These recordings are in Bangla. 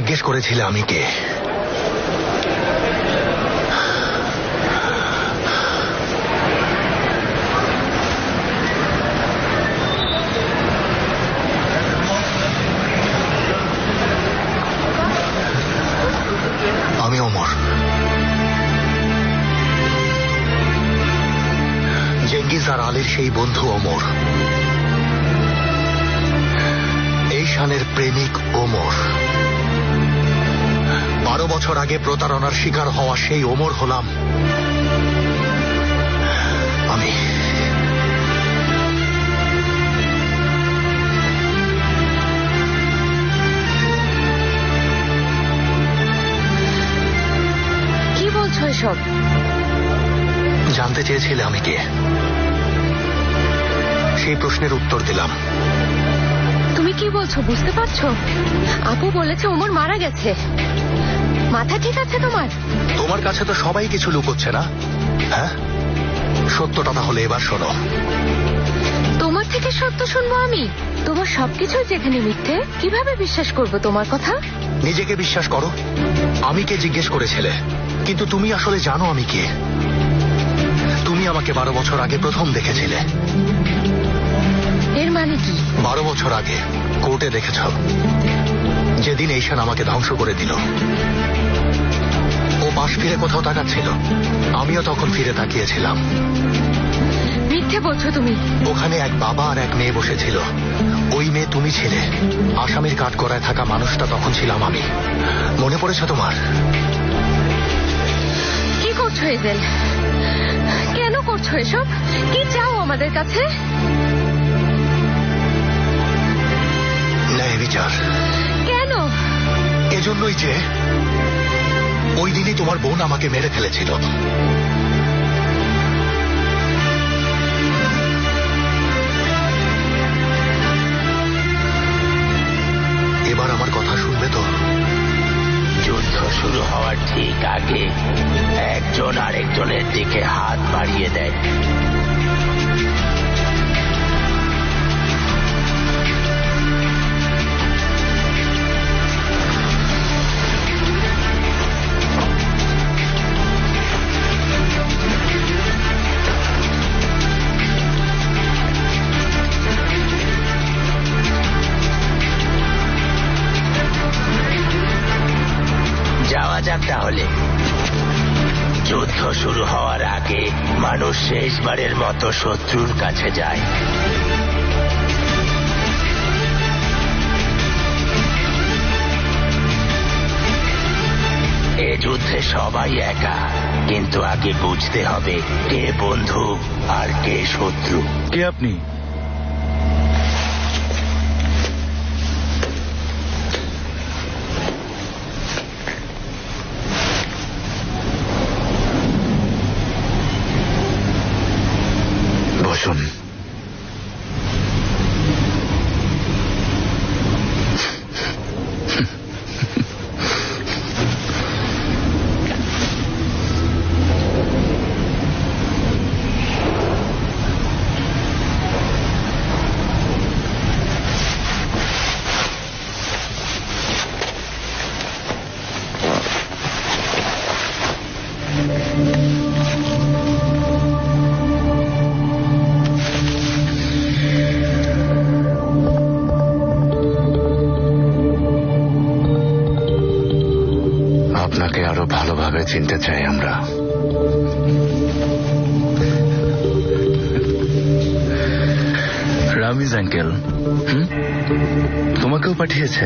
জিজ্ঞেস করেছিলে আমি কে? আমি ওমর, জেঙ্গিজ আর আলীর সেই বন্ধু ওমর, এইশানের প্রেমিক ওমর। 12 বছর আগে প্রতারণার শিকার হওয়া সেই ওমর হলাম আমি। কি বলছো এসব? জানতে চেয়েছিলে আমি কে? সেই প্রশ্নের উত্তর দিলাম। তুমি কি বলছো বুঝতে পারছো? আপু বলেছে ওমর মারা গেছে। মাথা ঠিক আছে তোমার? তোমার কাছে তো সবাই কিছু লুকোচ্ছে না? হ্যাঁ, সত্যটা তাহলে এবার শোনো। তোমার থেকে সত্য শুনবো আমি? তোমার সবকিছু যেখানে মিথ্যে, কিভাবে বিশ্বাস করব তোমার কথা? নিজেকে বিশ্বাস করো। আমি কে জিজ্ঞেস করেছিলে, কিন্তু তুমি আসলে জানো আমি কে। তুমি আমাকে 12 বছর আগে প্রথম দেখেছিলে। এর মানে কি? 12 বছর আগে কোর্টে দেখেছ, যেদিন এইশান আমাকে ধ্বংস করে দিল। ও পাশ ফিরে কোথাও তাকাচ্ছিল, আমিও তখন ফিরে তাকিয়েছিলাম। মিথ্যে বলছো তুমি। ওখানে এক বাবা আর এক মেয়ে বসেছিল। ওই মেয়ে তুমি ছিলে, আসামির কাঠগড়ায় থাকা মানুষটা তখন ছিলাম আমি। মনে পড়েছে তোমার? কি করছো এদের? কেন করছো এসব? কি চাও আমাদের কাছে? ন্যায় বিচার। কেন? এজন্যই যে ওই দিনই তোমার বোন আমাকে মেরে ফেলেছিল। এবার আমার কথা শুনবে তো? যুদ্ধ শুরু হওয়ার ঠিক আগে একজন আরেকজনের দিকে হাত বাড়িয়ে দেয়। যাওয়া যাক তাহলে। যুদ্ধ শুরু হওয়ার আগে মানুষ শেষবারের মতো শত্রুর কাছে যায়। এ যুদ্ধে সবাই একা, কিন্তু আগে বুঝতে হবে কে বন্ধু আর কে শত্রু। কে আপনি? বসুন। আপনাকে আরো ভালোভাবে চিনতে চাই আমরা। রামিজ আঙ্কেল তোমাকেও পাঠিয়েছে?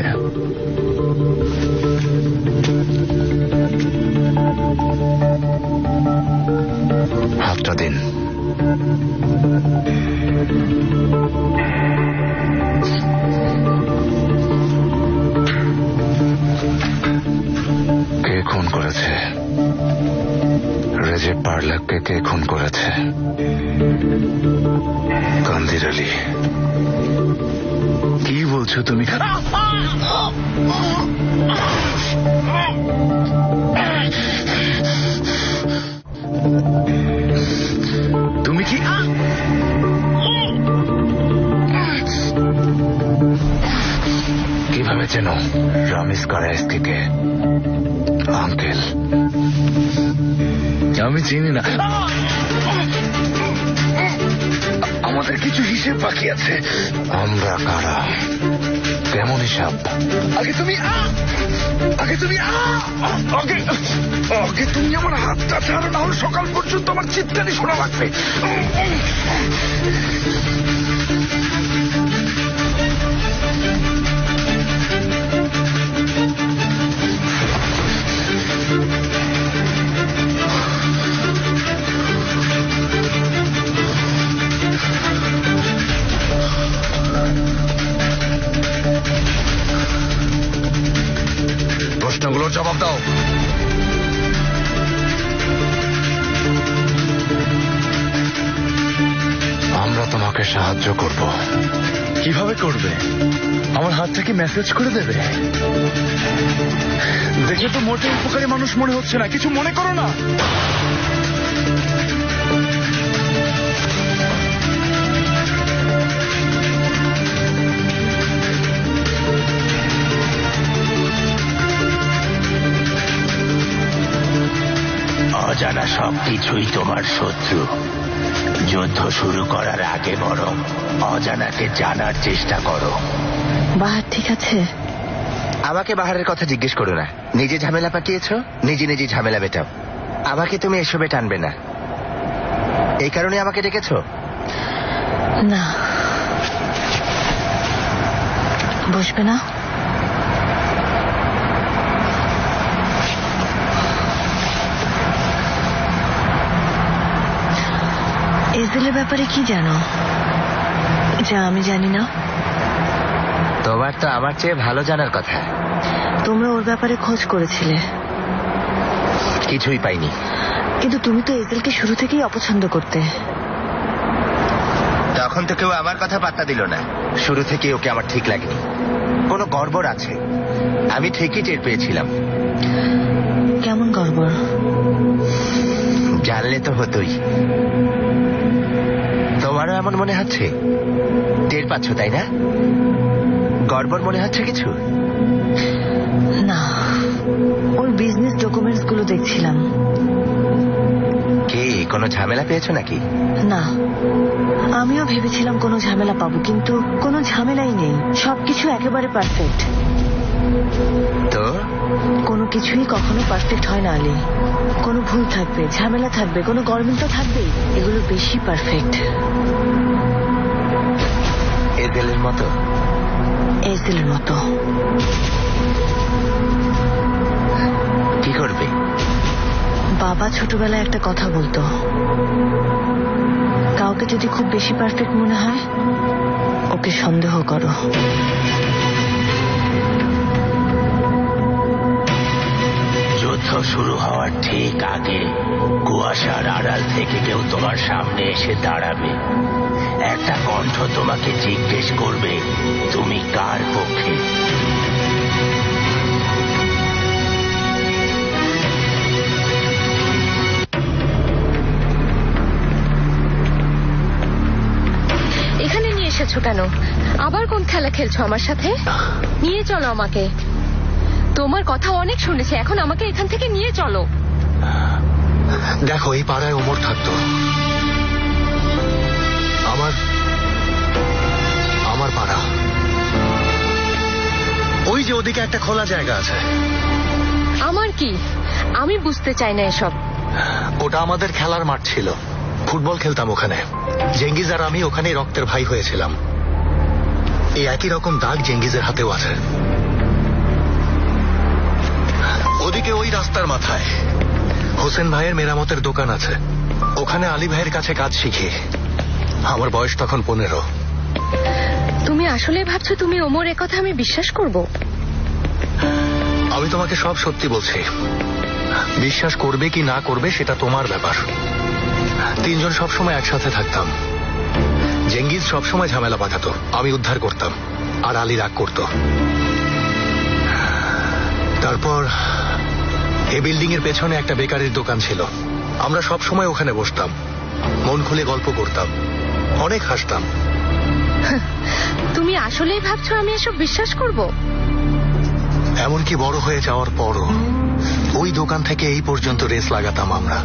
হাতটা দিন। কে খুন করেছে? রেজেপ পারলাককে কে খুন করেছে? কান্দির আলী। কি বলছো তুমি? তুমি কি কিভাবে চেনো? রামিজ স্করাইস্কিকে। আঙ্কেল, আমি চিনি না। আমাদের কিছু হিসেব বাকি আছে। আমরা কারা? কেমন হিসাব? আগে তুমি আগে তুমি আমার হাতটা ছাড়ো, না হলে সকাল পর্যন্ত আমার চিৎকারই শোনা লাগবে। প্রশ্নগুলোর জবাব দাও। আমরা তোমাকে সাহায্য করব। কিভাবে করবে? আমার হাতটা কি মেসেজ করে দেবে? দেখে তো মোটে উপকারী মানুষ মনে হচ্ছে না। কিছু মনে করো না। অজানা সবকিছুই তোমার শত্রু। যুদ্ধ শুরু করার আগে বরং অজানাকে জানার চেষ্টা করো। বাহার ঠিক আছে? আমাকে বাহারের কথা জিজ্ঞেস করো না। নিজে ঝামেলা পাকিয়েছো, নিজে নিজে ঝামেলা মেটাও। আমাকে তুমি এসবে টানবে না। এই কারণে আমাকে ডেকেছো? না, বসবে না? এজেলের ব্যাপারে কি জানো যা আমি জানি না? তোমার তো আমার চেয়ে ভালো জানার কথা। তোমরা ওর ব্যাপারে খোঁজ করেছিলে, কিছুই পাইনি। কিন্তু তুমি তো এজেলকে শুরু থেকেই অপছন্দ করতে। তখন তো কেউ আমার কথা পাত্তা দিল না। শুরু থেকে ওকে আমার ঠিক লাগেনি। কোনো গড়বড় আছে, আমি ঠিকই টের পেয়েছিলাম। কেমন গড়বড়? জানলে তো হতোই। তোমারও এমন মনে হচ্ছে? টের পাচ্ছ তাই না? গড়বড় মনে হচ্ছে কিছু? না, ওর বিজনেস ডকুমেন্টস গুলো দেখছিলাম। কি কোনো ঝামেলা পেয়েছো নাকি? না, আমিও ভেবেছিলাম কোনো ঝামেলা পাবো, কিন্তু কোনো ঝামেলাই নেই। সবকিছু একেবারে পারফেক্ট। তো কোনো কিছুই কখনো পারফেক্ট হয় না আলী। কোনো ভুল থাকবে, ঝামেলা থাকবে, কোনো গরমিল তো থাকবেই। এগুলো বেশি পারফেক্ট। এজেলের মতো? এজেলের মতো। কি করবে? বাবা ছোটবেলায় একটা কথা বলতো, কাউকে যদি খুব বেশি পারফেক্ট মনে হয় ওকে সন্দেহ করো। যুদ্ধ শুরু হওয়ার ঠিক আগে কুয়াশার আড়াল থেকে কেউ তোমার সামনে এসে দাঁড়াবে। একটা কণ্ঠ তোমাকে জিজ্ঞেস করবে তুমি কার পক্ষে। এখানে নিয়ে এসেছো কেন? আবার কোন খেলা খেলছো আমার সাথে? নিয়ে চলো আমাকে। তোমার কথা অনেক শুনেছি, এখন আমাকে এখান থেকে নিয়ে চলো। দেখো, এই পাড়ায় ওমর থাকতো। আমার পাড়া। ওই যে ওদিকে একটা খোলা জায়গা আছে। আমার কি? আমি বুঝতে চাই না এসব। ওটা আমাদের খেলার মাঠ ছিল। ফুটবল খেলতাম ওখানে। জেঙ্গিজ আর আমি ওখানে রক্তের ভাই হয়েছিলাম। এই একই রকম দাগ জেঙ্গিজের হাতেও আছে। ওদিকে ওই রাস্তার মাথায় হোসেন ভাইয়ের মেরামতের দোকান আছে। ওখানে আলী ভাইয়ের কাছে কাজ শিখি। আমার বয়স তখন 15। তুমি আসলে ভাবছো তুমি ওমর একথা আমি বিশ্বাস করব? আমি তোমাকে সব সত্যি বলছি। বিশ্বাস করবে কি না করবে সেটা তোমার ব্যাপার। 3 জন সবসময় একসাথে থাকতাম। জেঙ্গিজ সবসময় ঝামেলা পাকাতো, আমি উদ্ধার করতাম, আর আলী রাগ করত। তারপর এই বিল্ডিং এর পেছনে একটা বেকারির দোকান ছিল। আমরা সব সময় ওখানে বসতাম, মন খুলে গল্প করতাম, অনেক হাসতাম। তুমি আসলেই ভাবছো আমি এসব বিশ্বাস করব? এমনকি বড় হয়ে যাওয়ার পরও ওই দোকান থেকে এই পর্যন্ত রেস লাগাতাম আমরা।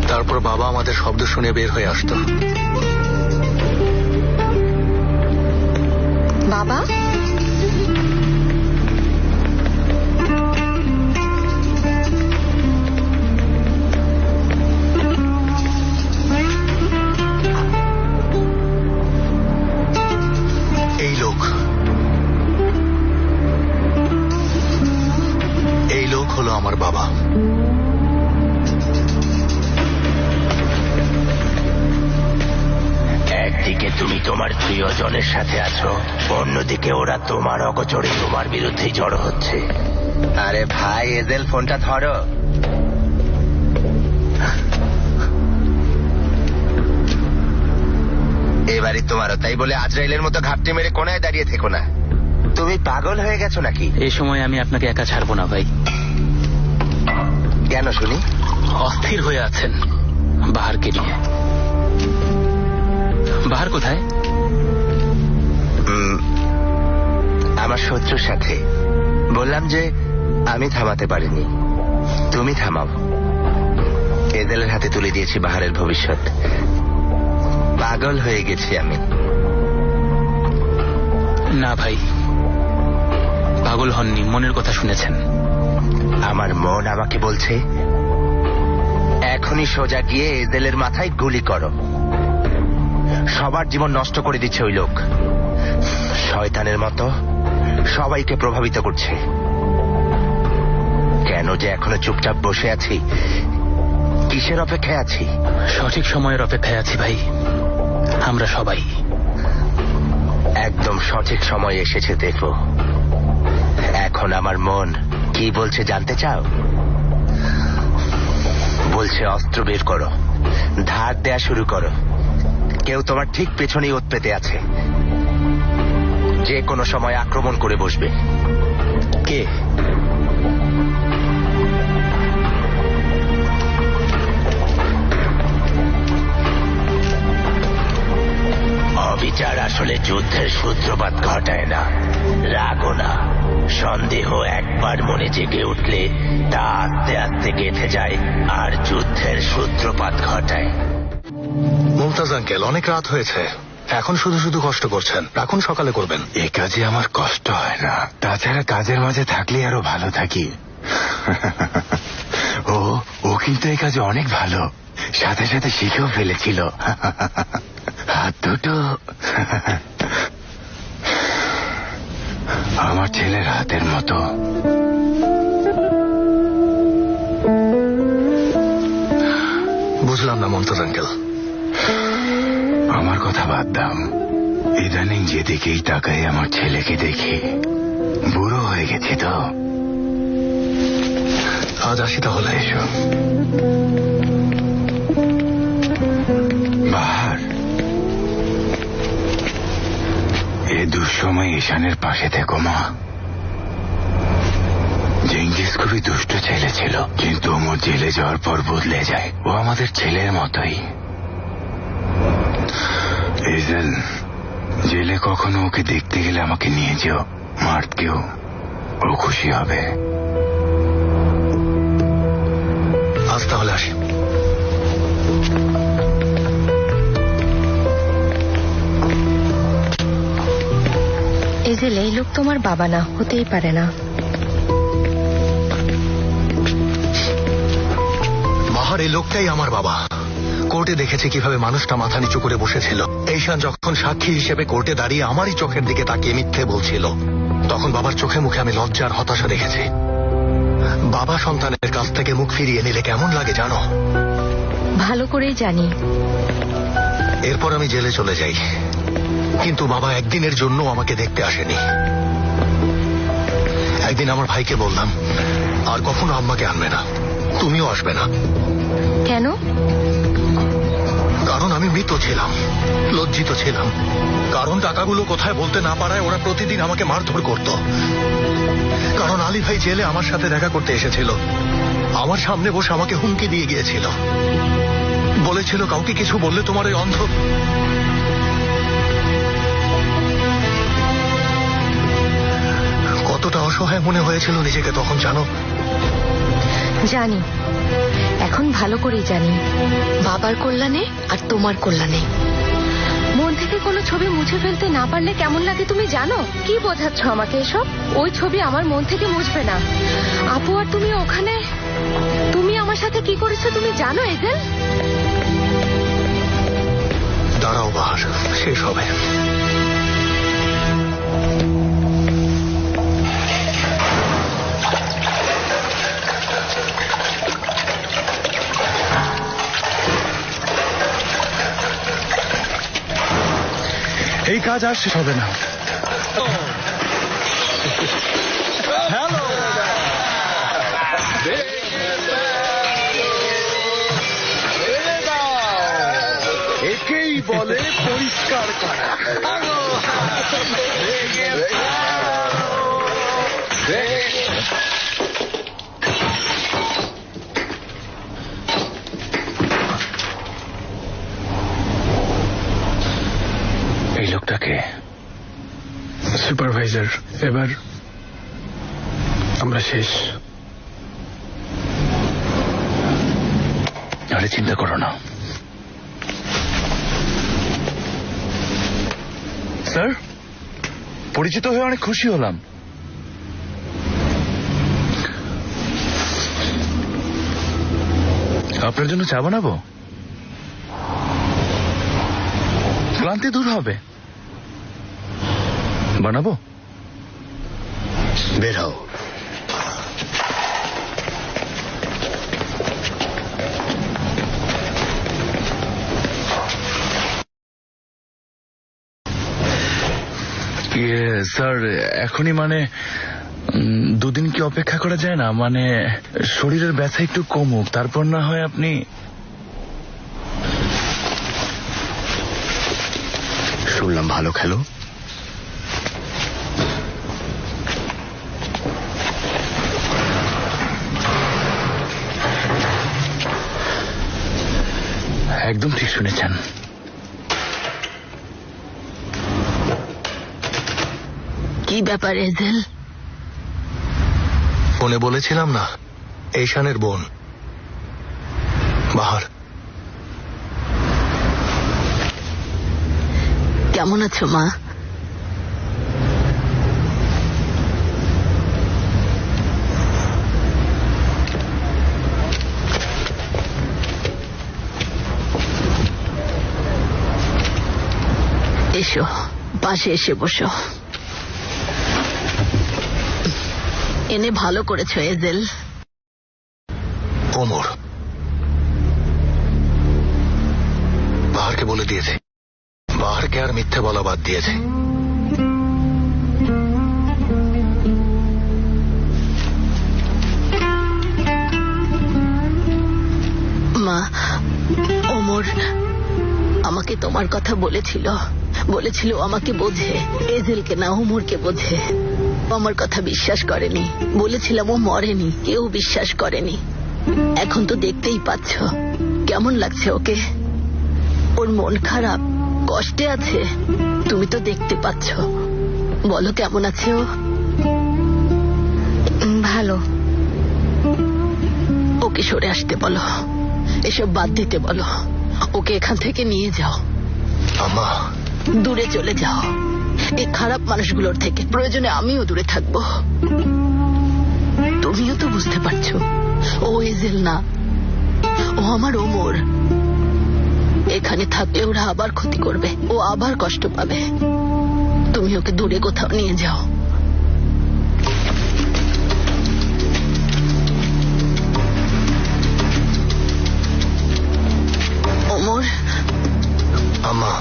তারপর বাবা আমাদের শব্দ শুনে বের হয়ে আসতো। বাবা, এই লোক হলো আমার বাবা। একদিকে তুমি তোমার প্রিয়জনের সাথে আছো, অন্যদিকে ওরা তোমার অগোচরে তোমার বিরুদ্ধে জড়ো হচ্ছে। আরে ভাই, এজেল ফোনটা ধরো। এবারে তোমারও, তাই বলে আজরাইলের মতো ঘাপটি মেরে কোনায় দাঁড়িয়ে থেকো না। তুমি পাগল হয়ে গেছো নাকি? এই সময় আমি আপনাকে একা ছাড়বো না ভাই। কেন শুনি? অস্থির হয়ে আছেন বাহারকে নিয়ে। বাহার কোথায়? আমার শত্রুর সাথে। বললাম যে আমি থামাতে পারিনি, তুমি থামাও। এদেলের হাতে তুলে দিয়েছি বাহারের ভবিষ্যৎ। পাগল হয়ে গেছি আমি। না ভাই, পাগল হননি, মনের কথা শুনেছেন। আমার মন আমাকে বলছে এখনই সোজা গিয়ে এদেলের মাথায় গুলি করো। সবার জীবন নষ্ট করে দিচ্ছে ওই লোক, শয়তানের মতো সবাইকে প্রভাবিত করছে। কেন যে এখনো চুপচাপ বসে আছি? কিসের অপেক্ষায় আছি? সঠিক সময়ের অপেক্ষায় আছি ভাই, আমরা সবাই। একদম সঠিক সময় এসেছে। দেখো এখন আমার মন কি বলছে জানতে চাও? বলছে অস্ত্র বের করো, ধার দেয়া শুরু করো। কেউ তোমার ঠিক পেছনেই ওত পেতে আছে, যে কোনো সময় আক্রমণ করে বসবে। কে? অবিচার আসলে যুদ্ধের সূত্রপাত ঘটায় না, রাগও না। সন্দেহ একবার মনে জেগে উঠলে তা আস্তে আস্তে গেঁথে যায় আর যুদ্ধের সূত্রপাত ঘটায়। মুমতাজ আঙ্কেল, অনেক রাত হয়েছে, এখন শুধু শুধু কষ্ট করছেন। রাখুন, সকালে করবেন। এ কাজে আমার কষ্ট হয় না, তাছাড়া কাজের মাঝে থাকলে আরো ভালো থাকি। ও কিন্তু এই কাজে অনেক ভালো, সাথে সাথে শিখেও ফেলেছিল। হাত দুটো আমার ছেলের হাতের মতো। বুঝলাম না মুমতাজ আঙ্কেল। আমার কথা বাদ দাম, ইদানিং যেদিকেই তাকাই আমার ছেলেকে দেখি। বুড়ো হয়ে গেছি তো। আজ আসি তাহলে। এসো। বাহার, এ দুঃসময় ঈশানের পাশে থেকো মা। জেঙ্গিস খুবই দুষ্ট ছেলে ছিল, কিন্তু ওমর জেলে যাওয়ার পর বদলে যায়। ও আমাদের ছেলের মতোই। এজেল, জেলে কখনো ওকে দেখতে গেলে আমাকে নিয়ে যেও, মার্টকেও। ও খুশি হবে। আজ তাহলে আসি। এই লোক তোমার বাবা না, হতেই পারে না। বাহার, এই লোকটাই আমার বাবা। কোর্টে দেখেছি কিভাবে মানুষটা মাথা নিচু করে বসেছিল। ঈশান যখন সাক্ষী হিসেবে কোর্টে দাঁড়িয়ে আমারই চোখের দিকে তাকিয়ে মিথ্যে বলছিল, তখন বাবার চোখে মুখে আমি লজ্জা আর হতাশা দেখেছি। বাবা সন্তানের কাছ থেকে মুখ ফিরিয়ে নিলে কেমন লাগে জানো? ভালো করেই জানি। এরপর আমি জেলে চলে যাই, কিন্তু বাবা একদিনের জন্য আমাকে দেখতে আসেনি। একদিন আমার ভাইকে বললাম, আর কখনো আম্মাকে আনবে না, তুমিও আসবে না। কেন? কারণ আমি মৃত ছিলাম, লজ্জিত ছিলাম। কারণ টাকাগুলো কোথায় বলতে না পারায় ওরা প্রতিদিন আমাকে মারধর করত। কারণ আলী ভাই জেলে আমার সাথে দেখা করতে এসেছিল, আমার সামনে বসে আমাকে হুমকি দিয়ে গিয়েছিল। বলেছিল কাউকে কিছু বললে তোমার ওই অন্ধ কতটা অসহায় মনে হয়েছিল নিজেকে তখন জানো? জানি, এখন ভালো করেই জানি। বাবার কল্যাণে আর তোমার কল্যাণে। মন থেকে কোনো ছবি মুছে ফেলতে না পারলে কেমন লাগে তুমি জানো? কি বোঝাচ্ছ আমাকে এসব? ওই ছবি আমার মন থেকে মুছবে না। আপু আর তুমি ওখানে, তুমি আমার সাথে কি করেছো তুমি জানো এজেল? দাঁড়াও বাহার, শেষ হবে। এই কাজ আর শেষ হবে না। একেই বলে পরিষ্কার করা। এই লোকটাকে সুপারভাইজার। এবার আমরা শেষ। আরে চিন্তা করো না স্যার, পরিচিত হয়ে অনেক খুশি হলাম। আপনার জন্য চা বানাবো, ক্লান্তি দূর হবে। বানাবো? বের হও। স্যার এখনই মানে দুদিন কি অপেক্ষা করা যায় না? মানে শরীরের ব্যথা একটু কমুক, তারপর না হয় আপনি। শুনলাম ভালো খেলো। একদম ঠিক শুনেছেন। কি ব্যাপার এজেল? ফোনে বলেছিলাম না, ঈশানের বোন বাহার। কেমন আছো মা? এসো, পাশে এসে বসো। এনে ভালো করেছো এজেল। ওমর বাহারকে বলে দিয়েছে, বাহারকে আর মিথ্যে বলা বাদ দিয়েছে। মা, ওমর আমাকে তোমার কথা বলেছিল, বলেছিল আমাকে বোঝে, এজেলকে না ওমরকে বোঝে। আমার কথা বিশ্বাস করেনি, বলেছিলাম ও মরেনি, কেউ বিশ্বাস করেনি। এখন তো দেখতেই পাচ্ছ কেমন লাগছে ওকে। ওর মন খারাপ, কষ্টে আছে, তুমি তো দেখতে পাচ্ছ। বলো কেমন আছে ও? ভালো। ওকে সরে আসতে বলো, এসব বাদ দিতে বলো। ওকে এখান থেকে নিয়ে যাও। আম্মা, দূরে চলে যাও এই খারাপ মানুষগুলোর থেকে। প্রয়োজনে আমিও দূরে থাকবো। তুমিও তো বুঝতে পারছো ও এজেল না, ও আমার ওমর। এখানে থাকলে ওরা আবার ক্ষতি করবে, ও আবার কষ্ট পাবে। তুমি ওকে দূরে কোথাও নিয়ে যাও। ওমর। আম্মা,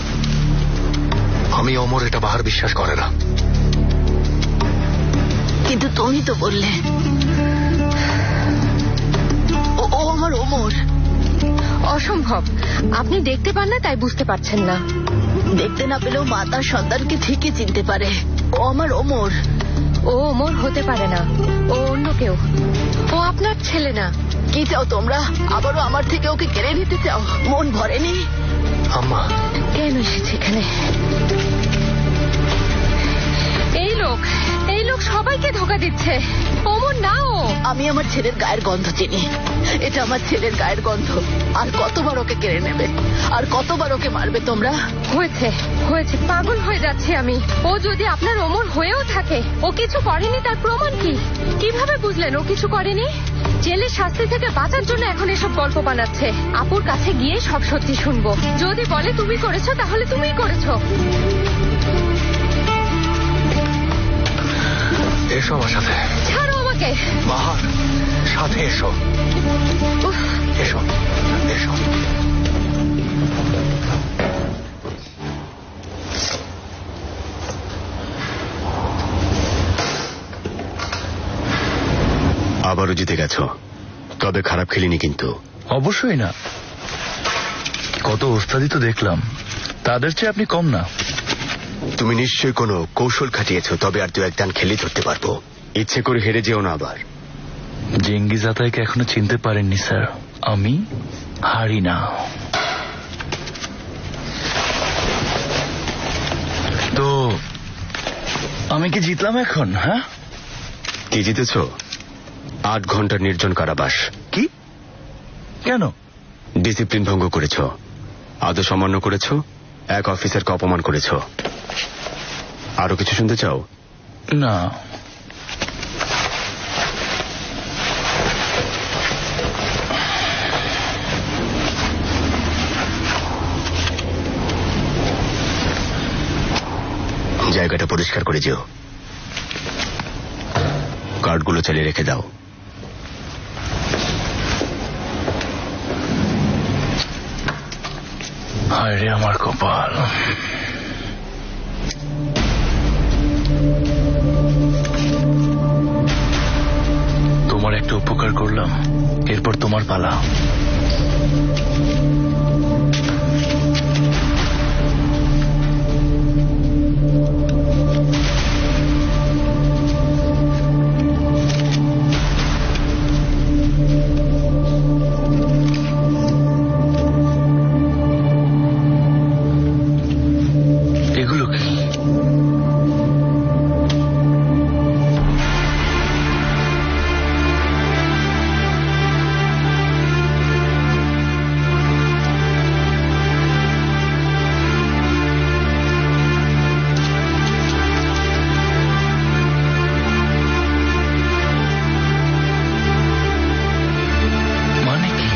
আমি ওমর, এটা বাহার বিশ্বাস করে না। কিন্তু তুমি তো বললে ও আমার ওমর। অসম্ভব, আপনি দেখতে পান না তাই বুঝতে পারছেন না। দেখতে না পেলেও মা তার সন্তানকে ঠিকই চিনতে পারে। ও আমার ওমর। ও ওমর হতে পারে না, ও অন্য কেউ। ও আপনার ছেলে না। কি চাও তোমরা? আবারও আমার থেকে ওকে কেড়ে নিতে চাও? মন ভরেনি? আম্মা, কেন এসেছে এখানে? এই লোক সবাইকে ধোকা দিচ্ছে। অমর নাও। আমি আমার ছেলের গায়ের গন্ধ চিনি। এটা আমার ছেলের গায়ের গন্ধ। আর কতবার ওকে কেড়ে নেবে? আর কতবার ওকে মারবে তোমরা? হয়েছে হয়েছে, পাগল হয়ে যাচ্ছি আমি। ও যদি আপনার অমর হয়েও থাকে, ও কিছু করেনি তার প্রমাণ কি? কিভাবে বুঝলেন ও কিছু করেনি? জেলের শাস্তি থেকে বাঁচার জন্য এখন এসব গল্প বানাচ্ছে। আপুর কাছে গিয়ে সব সত্যি শুনবো। যদি বলে তুমি করেছো, তাহলে তুমিই করেছো। এসো আমার সাথে। ছাড়ো আমাকে। বাহার, সাথে এসো। উফ, এসো এসো। আবারও জিতে গেছো, তবে খারাপ খেলিনি কিন্তু। অবশ্যই না, কত ওস্তাদি তো দেখলাম, তাদের চেয়ে আপনি কম না। তুমি নিশ্চয়ই কোনো কৌশল খাটিয়েছো, তবে আর দু এক দান খেলে ধরতে পারবো। ইচ্ছে করে হেরে যেও না আবার। জেঙ্গিজ আতাইকে এখনো চিনতে পারেননি স্যার, আমি হারি না। তো আমি কি জিতলাম এখন? হ্যাঁ, কি জিতেছ? 8 ঘন্টার নির্জন কারাবাস। কি? কেন? ডিসিপ্লিন ভঙ্গ করেছ, আদর্শ অমান্য করেছ, এক অফিসারকে অপমান করেছ। আরো কিছু শুনতে চাও? না, জায়গাটা পরিষ্কার করে যেও, কার্ডগুলো চালিয়ে রেখে দাও। হায় রে আমার কপাল। তোমার একটা উপকার করলাম, এরপর তোমার পালা। এগুলো কি? মানে কি?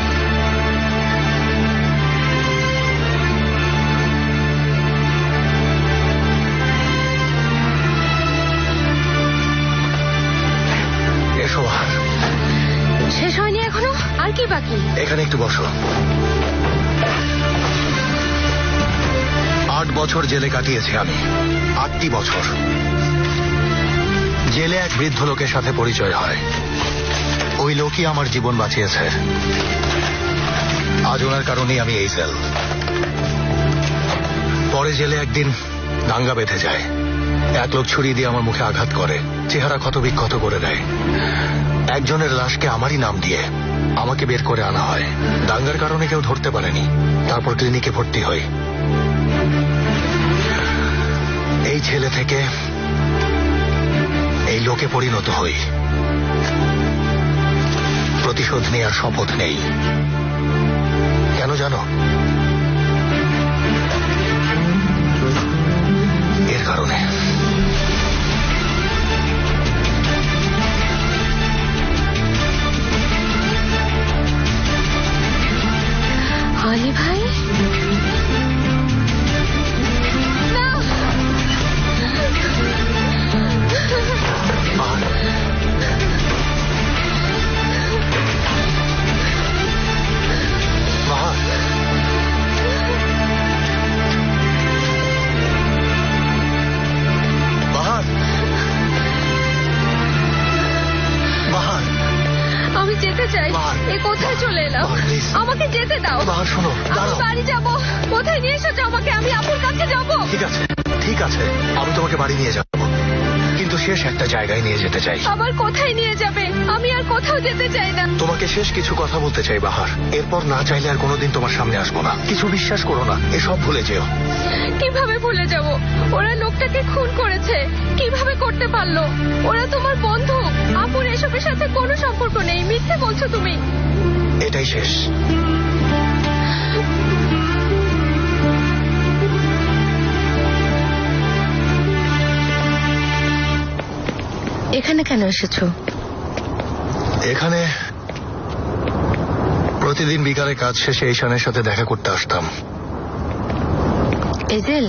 এসো বাহার, শেষ হয়নি এখনো? আর কি বাকি? এখানে একটু বসো। 8 বছর জেলে কাটিয়েছি আমি, 8টি বছর। জেলে এক বৃদ্ধ লোকের সাথে পরিচয় হয়। ওই লোকই আমার জীবন বাঁচিয়েছে। আজ ওনার কারণেই আমি এই সেল। পরে জেলে একদিন দাঙ্গা বেঁধে যায়। এক লোক ছুরি দিয়ে আমার মুখে আঘাত করে, চেহারা ক্ষত বিক্ষত করে দেয়। একজনের লাশকে আমারই নাম দিয়ে আমাকে বের করে আনা হয়। দাঙ্গার কারণে কেউ ধরতে পারেনি। তারপর ক্লিনিকে ভর্তি হই। এই ছেলে থেকে এই লোকে পরিণত হই। প্রতিশোধ নেওয়ার শপথ নেই। কেন জানো? এর কারণে। আলী ভাই, না। বাহার, বাহার, বাহার, বাহার, আমি যেতে চাই। বাহার। এ কোথায় চলে এলাম? বাহার, please। আমাকে যেতে দাও। বাহার শোনো, আমি দাঁড়াও। বাড়ি যাব। কোথায় নিয়ে এসেছো আমাকে? আমি আপুর কাছে যাব। ঠিক আছে, ঠিক আছে, আমি তোমাকে বাড়ি নিয়ে যাব, কিন্তু কিন্তু শেষ একটা জায়গায় নিয়ে যেতে চাই। আবার কোথায় নিয়ে যাবে? আমি আর কোথাও যেতে চাই না। তোমাকে শেষ কিছু কথা বলতে চাই বাহার, এরপর না চাইলে আর কোনোদিন তোমার সামনে আসবো না। কিছু বিশ্বাস করো না, এসব ভুলে যেও। কিভাবে ভুলে যাব? ওরা লোকটাকে খুন করেছে, কিভাবে করতে পারলো? ওরা তোমার বন্ধু। আপুর এসবের সাথে কোনো সম্পর্ক নেই, মিথ্যে বলছো তুমি। এটাই শেষ। এখানে কেন এসেছো? এখানে প্রতিদিন বিকালে কাজ শেষে ঈশানের সাথে দেখা করতে আসতাম। এজেল,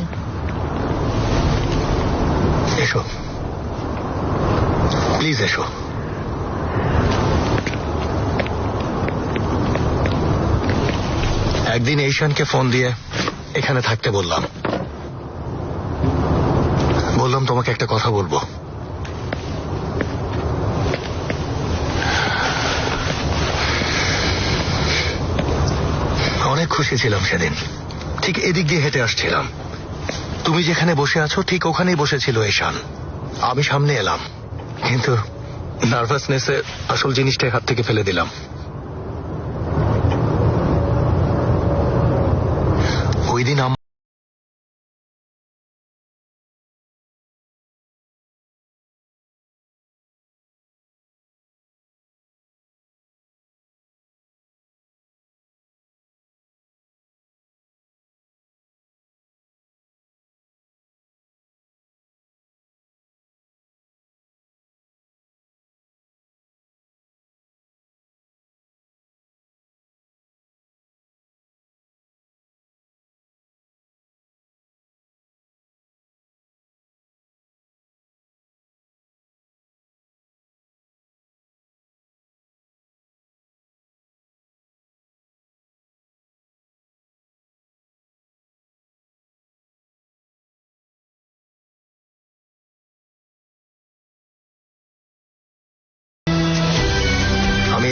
এসো প্লিজ, এসো। একদিন ঈশানকে ফোন দিয়ে এখানে থাকতে বললাম তোমাকে একটা কথা বলবো। অনেক খুশি ছিলাম সেদিন। ঠিক এদিক দিয়ে হেঁটে আসছিলাম, তুমি যেখানে বসে আছো ঠিক ওখানেই বসেছিল ঈশান। আমি সামনে এলাম, কিন্তু নার্ভাসনেসে আসল জিনিসটা হাত থেকে ফেলে দিলাম। ওই দিন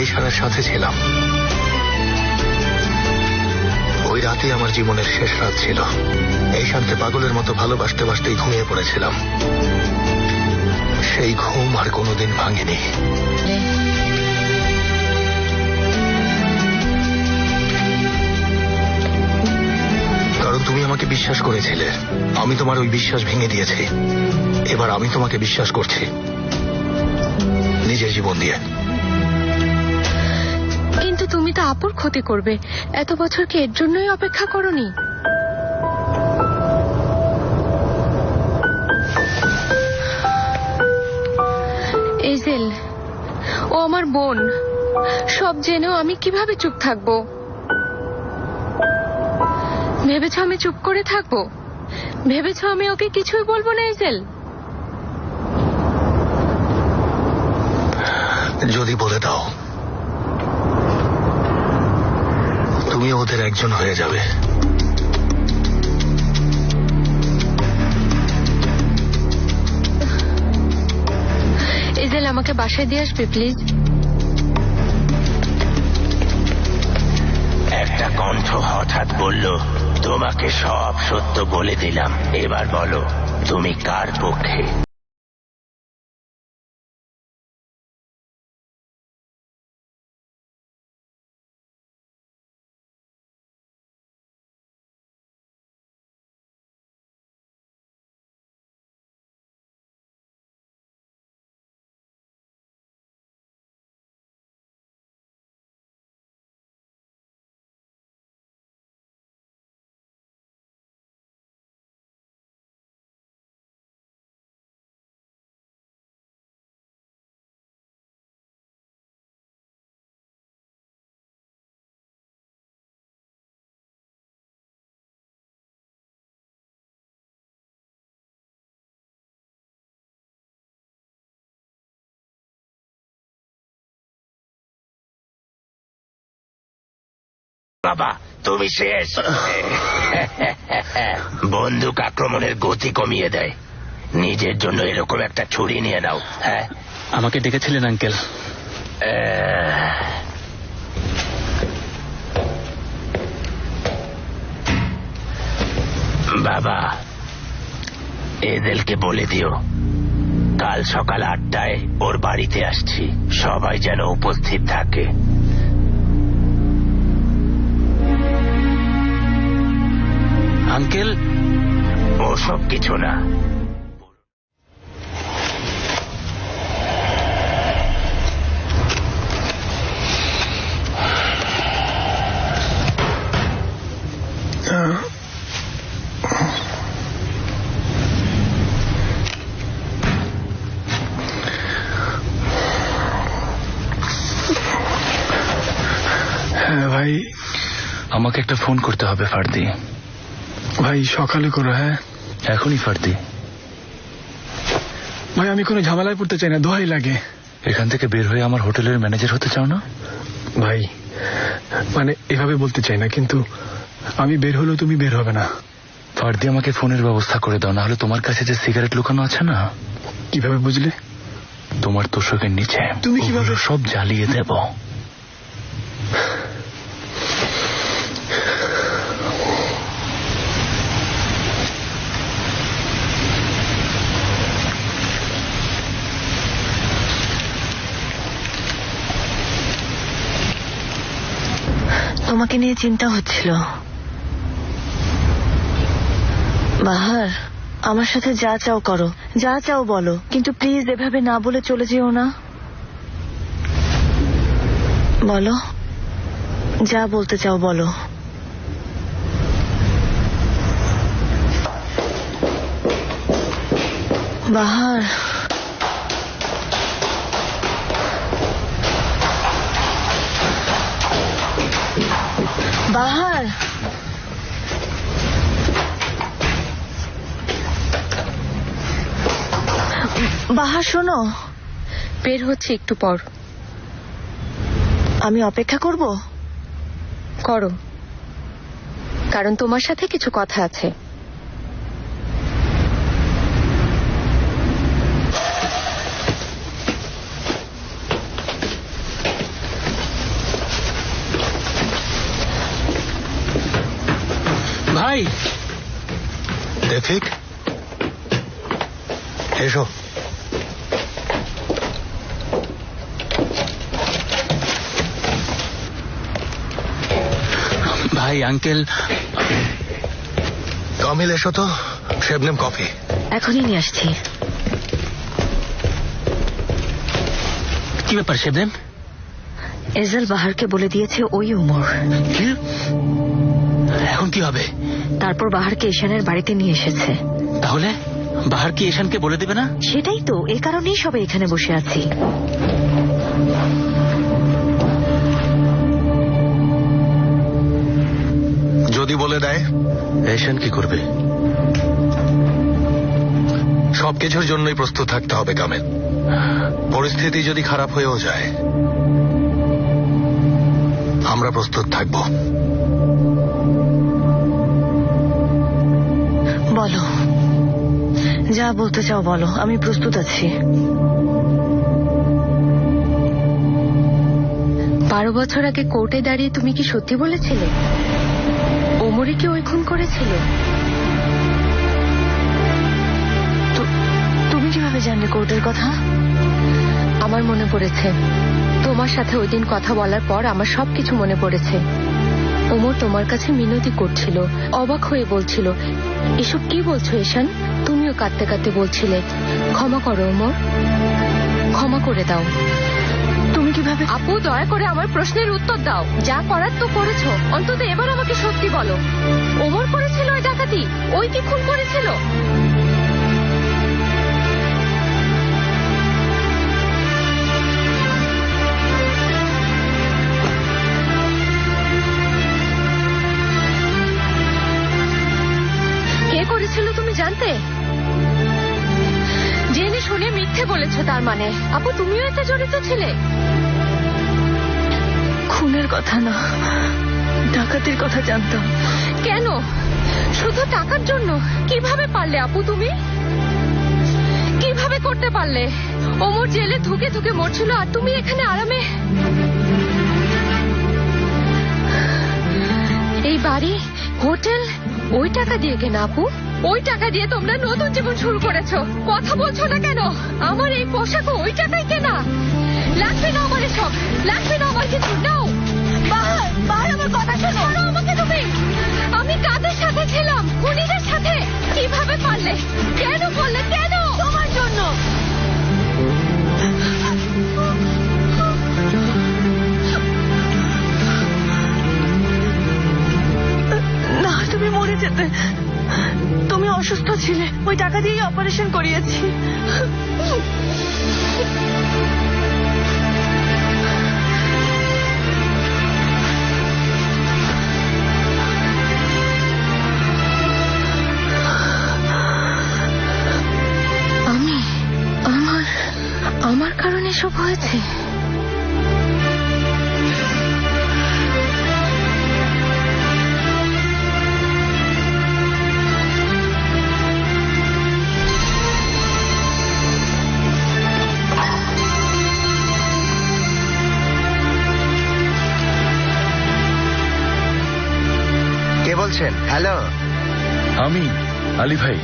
ঈশানের সাথে ছিলাম। ওই রাতে আমার জীবনের শেষ রাত ছিল। ঈশানকে পাগলের মতো ভালোবাসতে বাসতেই ঘুমিয়ে পড়েছিলাম। সেই ঘুম আর কোনোদিন ভাঙেনি। কারণ তুমি আমাকে বিশ্বাস করেছিলে, আমি তোমার ওই বিশ্বাস ভেঙে দিয়েছি। এবার আমি তোমাকে বিশ্বাস করছি, নিজের জীবন দিয়ে। কিন্তু তুমি তো আপুর ক্ষতি করবে। এত বছর কি এর জন্যই অপেক্ষা করনি? এজেল, ও আমার বোন। সব জেনেও আমি কিভাবে চুপ থাকবো? ভেবেছ আমি চুপ করে থাকবো? ভেবেছ আমি ওকে কিছুই বলবো না? এজেল, যদি বলে দাও তুমি ওদের একজন হয়ে যাবে। এজেল, আমাকে বাসায় দিয়ে আসবে প্লিজ। একটা কণ্ঠ হঠাৎ বলল, তোমাকে সব সত্য বলে দিলাম, এবার বলো তুমি কার পক্ষে? বাবা, তুমি শেষ। বন্দুক আক্রমণের গতি কমিয়ে দেয়। নিজের জন্য এরকম একটা ছুরি নিয়ে নাও। হ্যাঁ, আমাকে ডেকেছিলেন আঙ্কেল? বাবা, এদেরকে বলে দিও কাল সকাল 8টায় ওর বাড়িতে আসছি, সবাই যেন উপস্থিত থাকে। আঙ্কেল, ওসব কিছু না। হ্যাঁ ভাই, আমাকে একটা ফোন করতে হবে ফার্দি। ভাই সকালে করো। হ্যাঁ এখনই ফার্দি। ভাই আমি কোনো ঝামেলায় পড়তে চাই না, দোহাই লাগে। এখান থেকে বের হয়ে আমার হোটেলের ম্যানেজার হতে চাও না? ভাই মানে এভাবে বলতে চাই না, কিন্তু আমি বের হলেও তুমি বের হবে না। ফার্দি, আমাকে ফোনের ব্যবস্থা করে দাও, না হলে তোমার কাছে যে সিগারেট লুকানো আছে না, কিভাবে বুঝলে? তোমার তোষকের নিচে তুমি কিভাবে? ওগুলো সব জ্বালিয়ে দেব। তোমাকে নিয়ে চিন্তা হচ্ছিল। বাহার, আমার সাথে যা চাও করো, যা চাও বলো, কিন্তু প্লিজ এভাবে না বলে চলে যেও না। বলো, যা বলতে চাও বলো। বাহার, বাহার, বাহার শোনো। বের হচ্ছে একটু পর। আমি অপেক্ষা করব? করো, কারণ তোমার সাথে কিছু কথা আছে। ভাই রেফিক, এসো। ভাই, আঙ্কেল। কামিল এসো তো, শেবনেম কফি। এখনই নিয়ে আসছি। কি ব্যাপার শেবনেম? এজাল বাহারকে বলে দিয়েছে ওই উমর। কি? এখন কি হবে? তারপর বাহারকে ঈশানের বাড়িতে নিয়ে এসেছে। তাহলে বাহার কি ঈশানকে বলে দিবে না? সেটাই তো, এ কারণেই সবাই এখানে বসে আছি। যদি বলে দেয়? এশান কি করবে? সবকিছুর জন্যই প্রস্তুত থাকতে হবে কামেল। পরিস্থিতি যদি খারাপ হয়েও যায়, আমরা প্রস্তুত থাকব। বলো, যা বলতে চাও বলো, আমি প্রস্তুত আছি। 12 বছর আগে কোর্টে দাঁড়িয়ে তুমি কি সত্যি বলেছিলে ওমরে কি ওই খুন করেছিল? তুমি কিভাবে জানলে কোর্টের কথা? আমার মনে পড়েছে, তোমার সাথে ওই দিন কথা বলার পর আমার সবকিছু মনে পড়েছে। ওমর তোমার কাছে মিনতি করছিল, অবাক হয়ে বলছিল, এসব কি বলছো ঈশান? তুমিও কাঁদতে কাঁদতে বলছিলে, ক্ষমা করো ওমর, ক্ষমা করে দাও। তুমি কিভাবে? আপু, দয়া করে আমার প্রশ্নের উত্তর দাও। যা করার তো করেছো, অন্তত এবার আমাকে সত্যি বলো। ওমর করেছিল ওই ডাকাতি? ওই কি খুন করেছিল? কে করেছিল তুমি জানতে? জেনে শুনে মিথ্যে বলেছো তার মানে? আপু, তুমিও এতে জড়িত ছিলে? খুনের কথা না, ডাকাতির কথা জানতাম। কেন? শুধু টাকার জন্য? কিভাবে পারলে আপু তুমি? কিভাবে করতে পারলে? ওমর জেলে ধুকে ধুকে মরছিল আর তুমি এখানে আরামে। এই বাড়ি, হোটেল, ওই টাকা দিয়ে কেনা আপু? ওই টাকা দিয়ে তোমরা নতুন জীবন শুরু করেছো। কথা বলছো না কেন? আমার এই পোশাকও ওই টাকায় কেনা। লাগবে না আমার এসব, লাগবে না আমার কিছু। নাও বাহার, আমার কথা শোনো। আমাকে তুমি, আমি কাদের সাথে ছিলাম? খুনিদের সাথে। কিভাবে পারলে? কেন করলে? কেন? তোমার জন্য। না, তুমি মরে যেতে। তুমি অসুস্থ ছিলে, ওই টাকা দিয়েই অপারেশন করিয়েছি। আমার কারণে সব হয়েছে। কে বলছেন? হ্যালো, আমি আলী ভাই।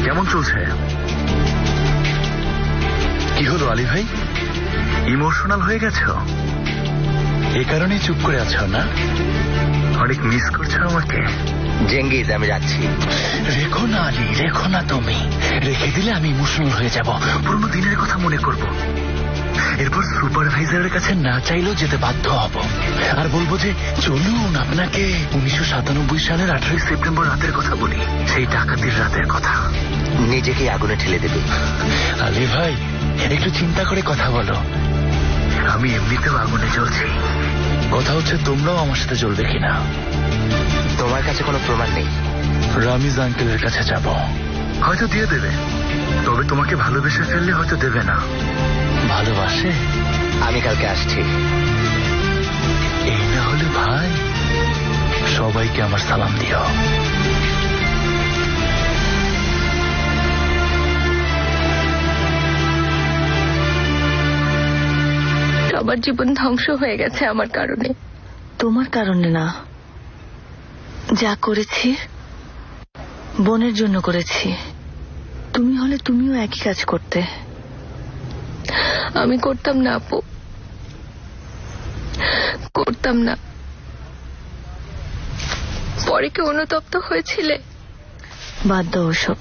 কেমন চলছে? কি হলো আলী ভাই, ইমোশনাল হয়ে গেছো? এই কারণেই চুপ করে আছো না? অনেক মিস করছো আমাকে? জেঙ্গিজ, আমি যাচ্ছি। রেখো না আলী, রেখো না। তুমি রেখে দিলে আমি ইমোশনাল হয়ে যাব, পুরোনো দিনের কথা মনে করব। এরপর সুপারভাইজারের কাছে না চাইলেও যেতে বাধ্য হব, আর বলবো যে চলুন আপনাকে 1997 সালের 18 সেপ্টেম্বর রাতের কথা বলি, সেই ডাকাতির রাতের কথা। নিজেকে আগুনে ঠেলে দেবে। আলী ভাই, একটু চিন্তা করে কথা বলো। আমি এমনিতেও আগুনে জ্বলছি, কথা হচ্ছে তোমরাও আমার সাথে জ্বলবে কিনা। তোমার কাছে কোনো প্রমাণ নেই। রামিজ আঙ্কেলের কাছে যাব, হয়তো দিয়ে দেবে, তবে তোমাকে ভালোবেসে ফেললে হয়তো দেবে না। ভালোবাসে? আমি কালকে আসছি। এই না হলে ভাই, সবাইকে আমার সালাম দিও। সবার জীবন ধ্বংস হয়ে গেছে আমার কারণে। তোমার কারণে না, যা করেছি বোনের জন্য করেছি। তুমি হলে তুমিও একই কাজ করতে। আমি করতাম না আপু, করতাম না। পরে কি অনুতপ্ত হয়েছিলে? বাদ দাও ওসব।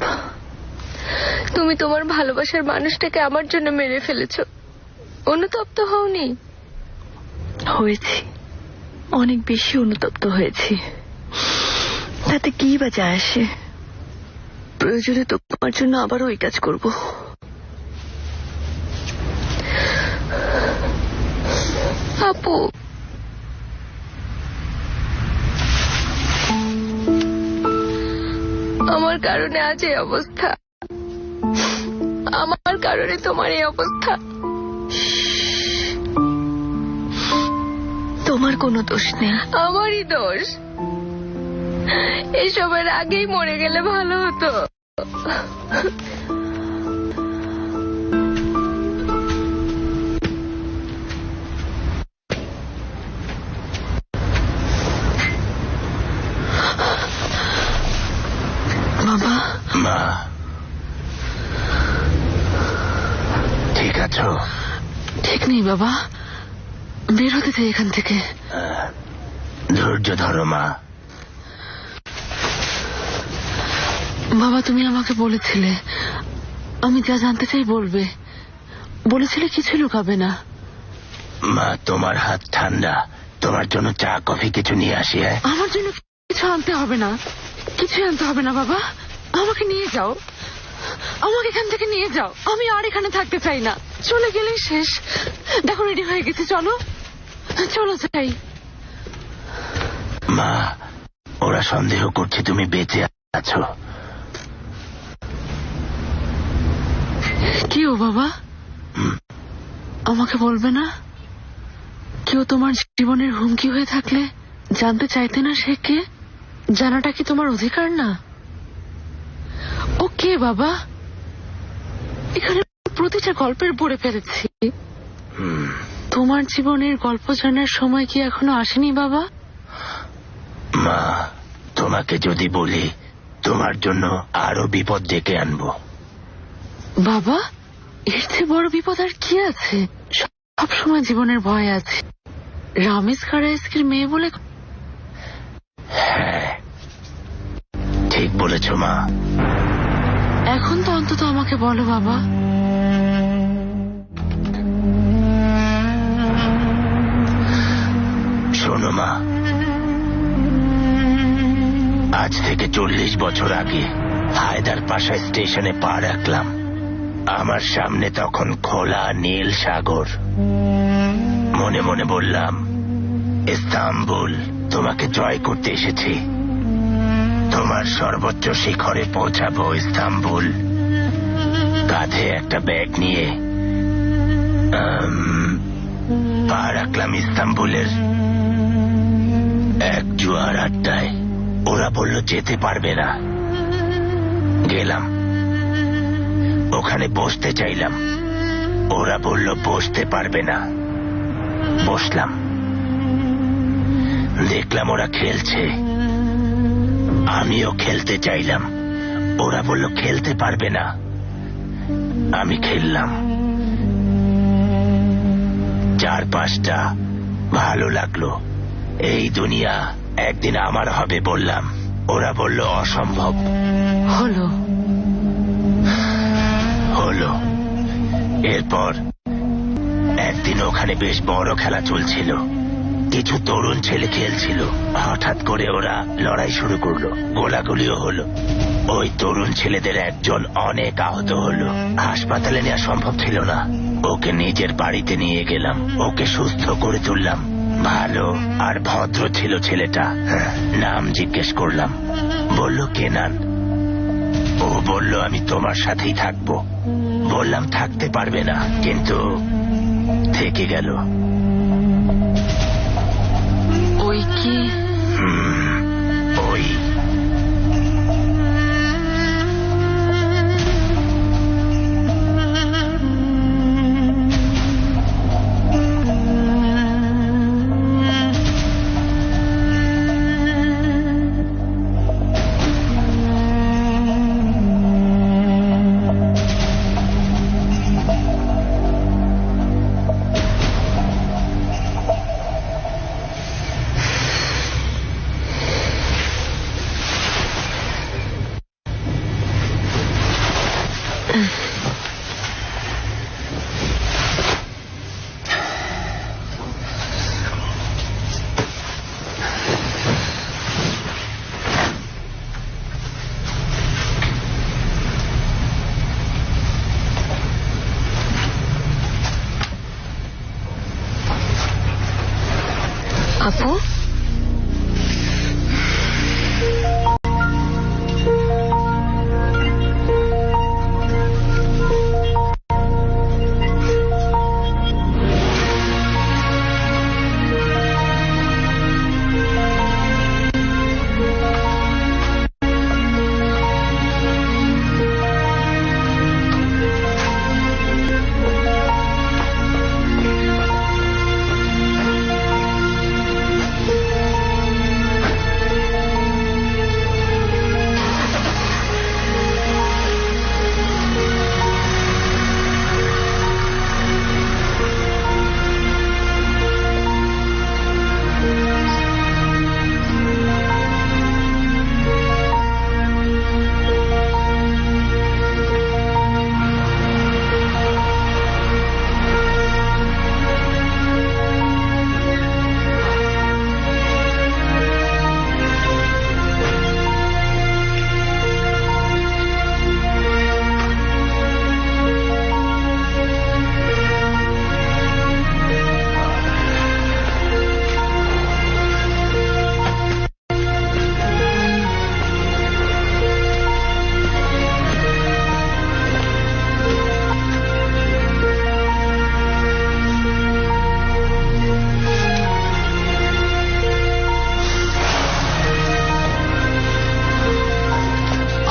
তুমি তোমার ভালোবাসার মানুষটাকে আমার জন্য মেরে ফেলেছো, অনুতপ্ত হওনি? হয়েছি, অনেক বেশি অনুতপ্ত হয়েছি। তাতে কি বা যায় আসে? প্রয়োজনে তোমার জন্য আবার ওই কাজ করব। আপু, আমার কারণে আজ এই অবস্থা, আমার কারণে তোমার এই অবস্থা। তোমার কোনো দোষ নেই। আমারই দোষ। এসবের আগেই মরে গেলে ভালো হতো। বাবা। মা, ঠিক আছো? ঠিক নেই বাবা, বের হতে চাই এখান থেকে। ধৈর্য ধরো মা। বাবা, তুমি আমাকে বলেছিলে আমি যা জানতে চাই বলবে, বলেছিলে কিছু লুকাবে না। মা, তোমার হাত ঠান্ডা, তোমার জন্য চা কফি কিছু নিয়ে আসি। আমার জন্য কিছু আনতে হবে না, কিছু আনতে হবে না বাবা। আমাকে নিয়ে যাও, আমাকে এখান থেকে নিয়ে যাও। আমি আর এখানে থাকতে চাই না, চলে গেলেই শেষ। দেখো রেডি হয়ে গেছি, চলো চলো যাই। মা, ওরা সন্দেহ করছে তুমি বেঁচে আছো। কি ও বাবা, আমাকে বলবে না? কেউ তোমার জীবনের হুমকি হয়ে থাকলে জানতে চাইতে না সে কে? জানাটা কি তোমার অধিকার না? ও কে বাবা? এখানে প্রতিটা গল্পের পড়ে ফেলেছি। তোমার জীবনের গল্প জানার সময় কি এখনো আসেনি বাবা? মা, তোমাকে যদি বলি তোমার জন্য আরো বিপদ ডেকে আনবো। বাবা, এর চেয়ে বড় বিপদ আর কি আছে? সব সময় জীবনের ভয় আছে। রামেশ কারাইস্কির মেয়ে বলে। হ্যাঁ, ঠিক বলেছ মা। এখন তো অন্তত আমাকে বলো বাবা। শোনো মা, আজ থেকে 40 বছর আগে হায়দার পাশা স্টেশনে পা রাখলাম। আমার সামনে তখন খোলা নীল সাগর। মনে মনে বললাম, ইস্তাম্বুল, তোমাকে জয় করতে এসেছি। তোমার সর্বোচ্চ শিখরে পৌঁছাবো ইস্তাম্বুল। কাঁধে একটা ব্যাগ নিয়ে পা রাখলাম ইস্তাম্বুলের এক জুয়ার আড্ডায়। ওরা বলল যেতে পারবে না। গেলাম, ওখানে বসতে চাইলাম। ওরা বলল বসতে পারবে না। বসলাম, দেখলাম ওরা খেলছে। আমিও খেলতে চাইলাম। ওরা বলল খেলতে পারবে না। আমি খেললাম। 4-5টা ভালো লাগলো। এই দুনিয়া একদিন আমার হবে বললাম। ওরা বলল অসম্ভব। হলো হলো। এরপর একদিন ওখানে বেশ বড় খেলা চলছিল। কিছু তরুণ ছেলে খেলছিল। হঠাৎ করে ওরা লড়াই শুরু করলো। গোলাগুলিও হলো। ওই তরুণ ছেলেদের একজন অনেক আহত হলো। হাসপাতালে নেওয়া সম্ভব ছিল না। ওকে নিজের বাড়িতে নিয়ে গেলাম। ওকে সুস্থ করে তুললাম। ভালো আর ভদ্র ছিল ছেলেটা। নাম জিজ্ঞেস করলাম। বলল কেনান। ও বলল আমি তোমার সাথেই থাকবো। বললাম থাকতে পারবে না, কিন্তু থেকে গেল। ওই কি? ওই আপু,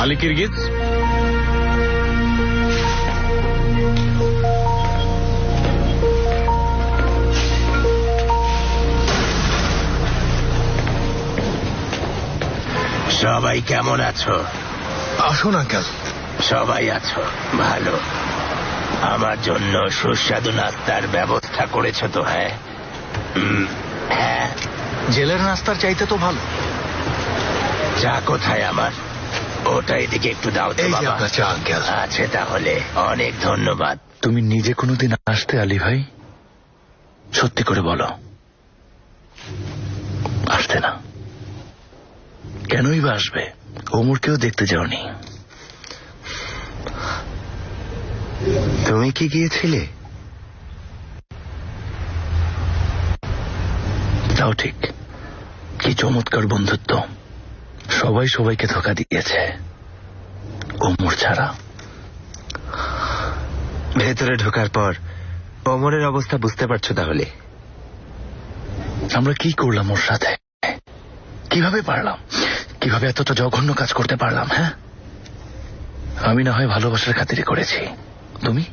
আলী কিরগিজ, সবাই কেমন আছো? আসুন আঙ্কেল। সবাই আছো? ভালো। আমার জন্য সুস্বাদু নাস্তার ব্যবস্থা করেছো তো? হ্যাঁ। হ্যাঁ। জেলের নাস্তার চাইতে তো ভালো। চা কোথায় আমার? ওটা এদিকে একটু দাও তো এই যে বাবা। আপনার চা আঙ্কেল। আছে তাহলে, অনেক ধন্যবাদ। তুমি নিজে কোনোদিন আসতে আলী ভাই? সত্যি করে বলো। আসতে না? কেনই বা আসবে? ওমরকেও দেখতে যাওনি। তুমি কি গিয়েছিলে? তাও ঠিক। কি চমৎকার বন্ধুত্ব। সবাই সবাইকে ধোঁকা দিয়েছে, ওমর ছাড়া। ভেতরে ঢোকার পর ওমরের অবস্থা বুঝতে পারছো তাহলে? আমরা কি করলাম ওর সাথে? কিভাবে পারলাম? কিভাবে এতটা জঘন্য কাজ করতে পারলাম? হ্যাঁ, আমি না হয় ভালোবাসার খাতিরে করেছি। তুমি?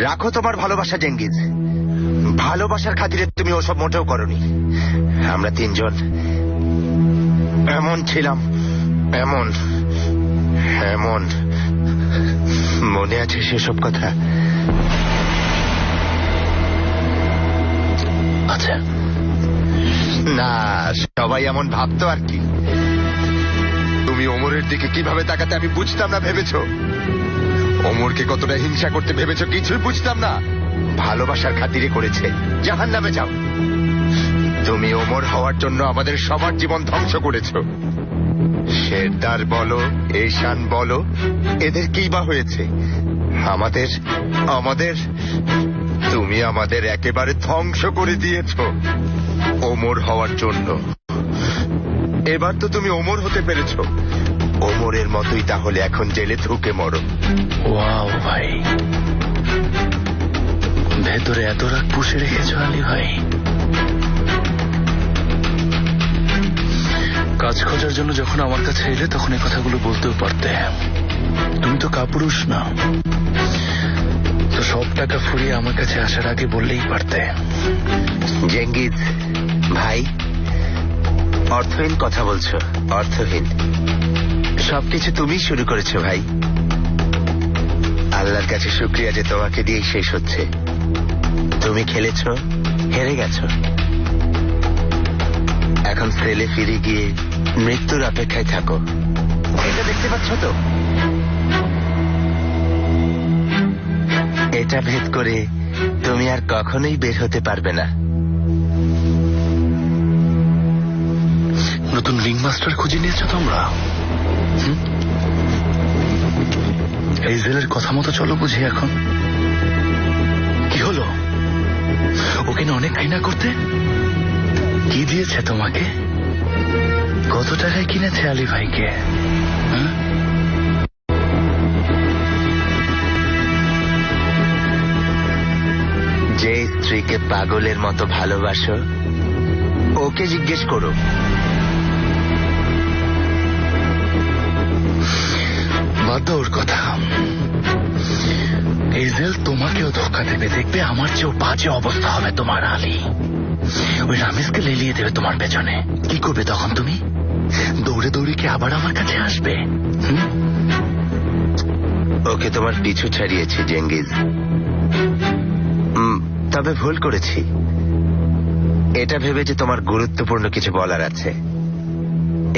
রাখো তোমার ভালোবাসা জেঙ্গিজ। ভালোবাসার খাতিরে তুমি ওসব মোটেও করনি। আমরা তিনজন এমন ছিলাম, এমন এমন। মনে আছে সেসব কথা? আচ্ছা। না, সবাই এমন ভাবতো আর কি। তুমি ওমরের দিকে কিভাবে তাকাতে আমি বুঝতাম না ভেবেছো? ওমরকে কতটা হিংসা করতে ভেবেছো কিছুই বুঝতাম না। ভালোবাসার খাতিরে করেছে। জাহান্নামে যাও। তুমি ওমর হওয়ার জন্য আমাদের সবার জীবন ধ্বংস করেছো। শেরদার বলো, ঈশান বলো, এদের কি বা হয়েছে? আমাদের আমাদের তুমি আমাদের একেবারে ধ্বংস করে দিয়েছো ওমর হওয়ার জন্য। এবার তো তুমি ওমর হতে পেরেছো। ওমরের মতোই তাহলে এখন জেলে ঢুকে মরো। ওয়াও ভাই, ভেতরে এত রাগ পুষে রেখেছ আলী ভাই। কাজ খোঁজার জন্য যখন আমার কাছে এলে তখন এই কথাগুলো বলতেও পারতে। তুমি তো কাপুরুষ না, তো সব টাকা ফুরিয়ে আমার কাছে আসার আগে বললেই পারতে। জেঙ্গিজ ভাই, অর্থহীন কথা বলছো। অর্থহীন। সবকিছু তুমি শুরু করেছো ভাই। আল্লাহর কাছে শুকরিয়া যে তোমাকে দিয়েই শেষ হচ্ছে। তুমি খেলেছো, হেরে গেছো। এখন সেলে ফিরে গিয়ে মৃত্যুর অপেক্ষায় থাকো। এটা দেখতে পাচ্ছ তো? এটা ভেদ করে তুমি আর কখনোই বের হতে পারবে না। নতুন রিং মাস্টার খুঁজে নিয়েছো তোমরা? এই জেলের কথা মতো চলো বুঝি। এখন কি হলো? ওকে না অনেক ঘৃণা করতে? কি দিয়েছে তোমাকে? কত টাকায় কিনেছে আলী ভাইকে? যে স্ত্রীকে পাগলের মতো ভালোবাসো ওকে জিজ্ঞেস করো। বাদ দাও ওর কথা। এই জেল তোমাকেও ধোকা দেবে, দেখবে আমার চেয়েও বাজে অবস্থা হবে তোমার আলী। ওই রামেশকে লেলিয়ে দেবে তোমার পেছনে। কি করবে তখন তুমি? দৌড়ে দৌড়ে কি আবার আমার কাছে আসবে? ওকে তোমার পিছু ছাড়িয়েছি জেঙ্গিজ, তবে ভুল করেছি। এটা ভেবে যে তোমার গুরুত্বপূর্ণ কিছু বলার আছে।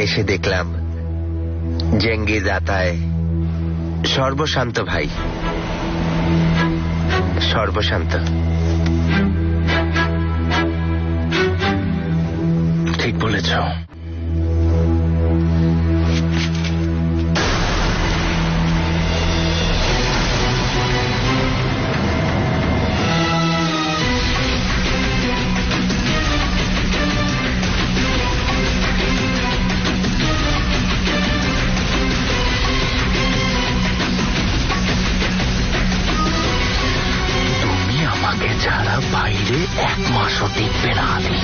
এসে দেখলাম জেঙ্গিজ আতায় সর্বশান্ত ভাই, সর্বশান্ত। ঠিক বলেছ। ছাড়া বাইরে এক মাসও টিকবে না আলী।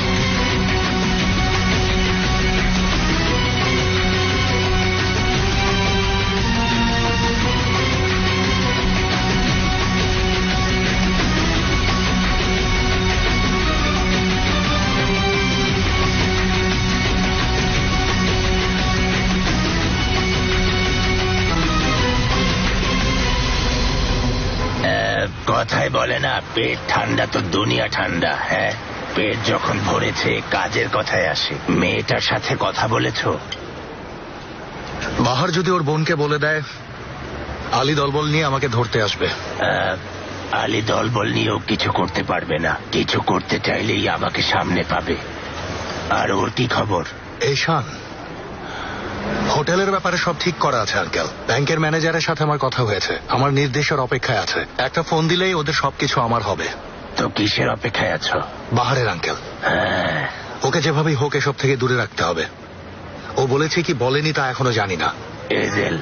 কথায় বলে না, পেট ঠান্ডা তো দুনিয়া ঠান্ডা। হ্যাঁ, পেট যখন ভরেছে কাজের কথায় আসে। মেয়েটার সাথে কথা বলেছো? বাহার যদি ওর বোনকে বলে দেয় আলী দলবল নিয়ে আমাকে ধরতে আসবে। আলী দলবল নিয়েও কিছু করতে পারবে না। কিছু করতে চাইলেই আমাকে সামনে পাবে। আর ওর কি খবর? ঈশান, হোটেলের ব্যাপারে সব ঠিক করা আছে আঙ্কেল। ব্যাংকের ম্যানেজারের সাথে আমার কথা হয়েছে, আমার নির্দেশের অপেক্ষায় আছে। একটা ফোন দিলেই ওদের সবকিছু আমার হবে। তো কিসের অপেক্ষায় আছো? বাহারের আঙ্কেল, ওকে যেভাবেই হোক এসব থেকে দূরে রাখতে হবে। ও বলেছে কি বলেনি তা এখনো জানি না। এজেল,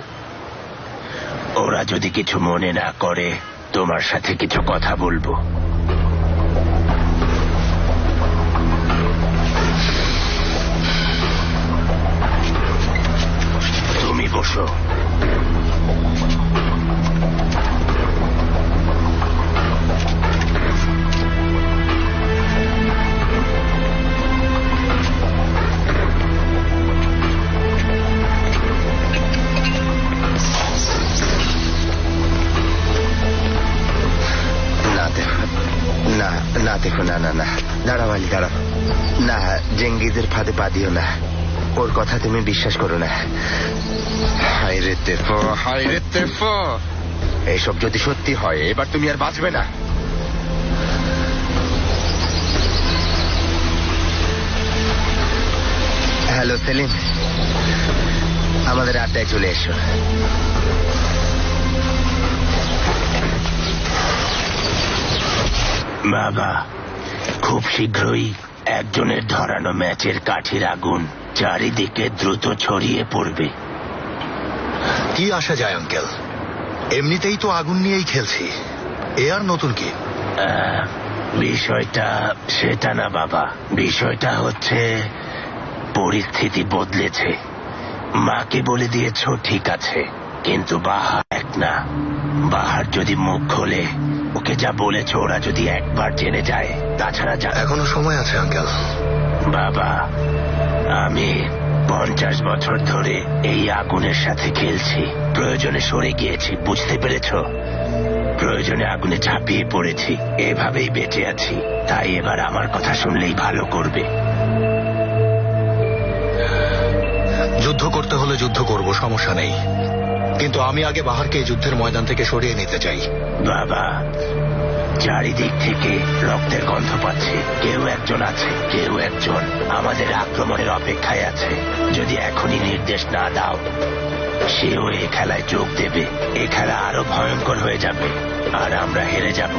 ওরা যদি কিছু মনে না করে তোমার সাথে কিছু কথা বলবো। তুমি বসো। না দেখো, না না না, দাঁড়াও আলী, দাঁড়াও। না, জেঙ্গিজের ফাঁদে পা দিও না। ওর কথা তুমি বিশ্বাস করো না। হায়রে তেফো, হায়রে তেফো, এইসব যদি সত্যি হয় এবার তুমি আর বাঁচবে না। হ্যালো সেলিম, আমাদের আড্ডায় চলে এসো। বাবা, খুব শীঘ্রই একজনের ধরানো ম্যাচের কাঠির আগুন চারিদিকে দ্রুত ছড়িয়ে পড়বে। কি আসা যায় আঙ্কেল, এমনিতেই তো আগুন নিয়েই খেলছি, এ আর নতুন কি? বিষয়টা সেটা না বাবা, বিষয়টা হচ্ছে পরিস্থিতি বদলেছে। মাকে বলে দিয়েছ ঠিক আছে, কিন্তু বাহার এক না। বাহার যদি মুখ খোলে, ওকে যা বলেছ ওরা যদি একবার জেনে যায়, তাছাড়া এখনো সময় আছে আঙ্কেল। বাবা, আমি 50 বছর ধরে এই আগুনের সাথে খেলছি। প্রয়োজনে সরে গিয়েছি, বুঝতে পেরেছ? প্রয়োজনে আগুনে ঝাঁপিয়ে পড়েছি, এভাবেই বেঁচে আছি। তাই এবার আমার কথা শুনলেই ভালো করবে। যুদ্ধ করতে হলে যুদ্ধ করব, সমস্যা নেই, কিন্তু আমি আগে বাহারকে এই যুদ্ধের ময়দান থেকে সরিয়ে নিতে চাই। বাবা, চারিদিক থেকে রক্তের গন্ধ পাচ্ছে। কেউ একজন আছে, কেউ একজন আমাদের আক্রমণের অপেক্ষায় আছে। যদি এখনই নির্দেশ না দাও, সেও এই খেলায় যোগ দেবে। এ খেলা আরো ভয়ঙ্কর হয়ে যাবে আর আমরা হেরে যাব।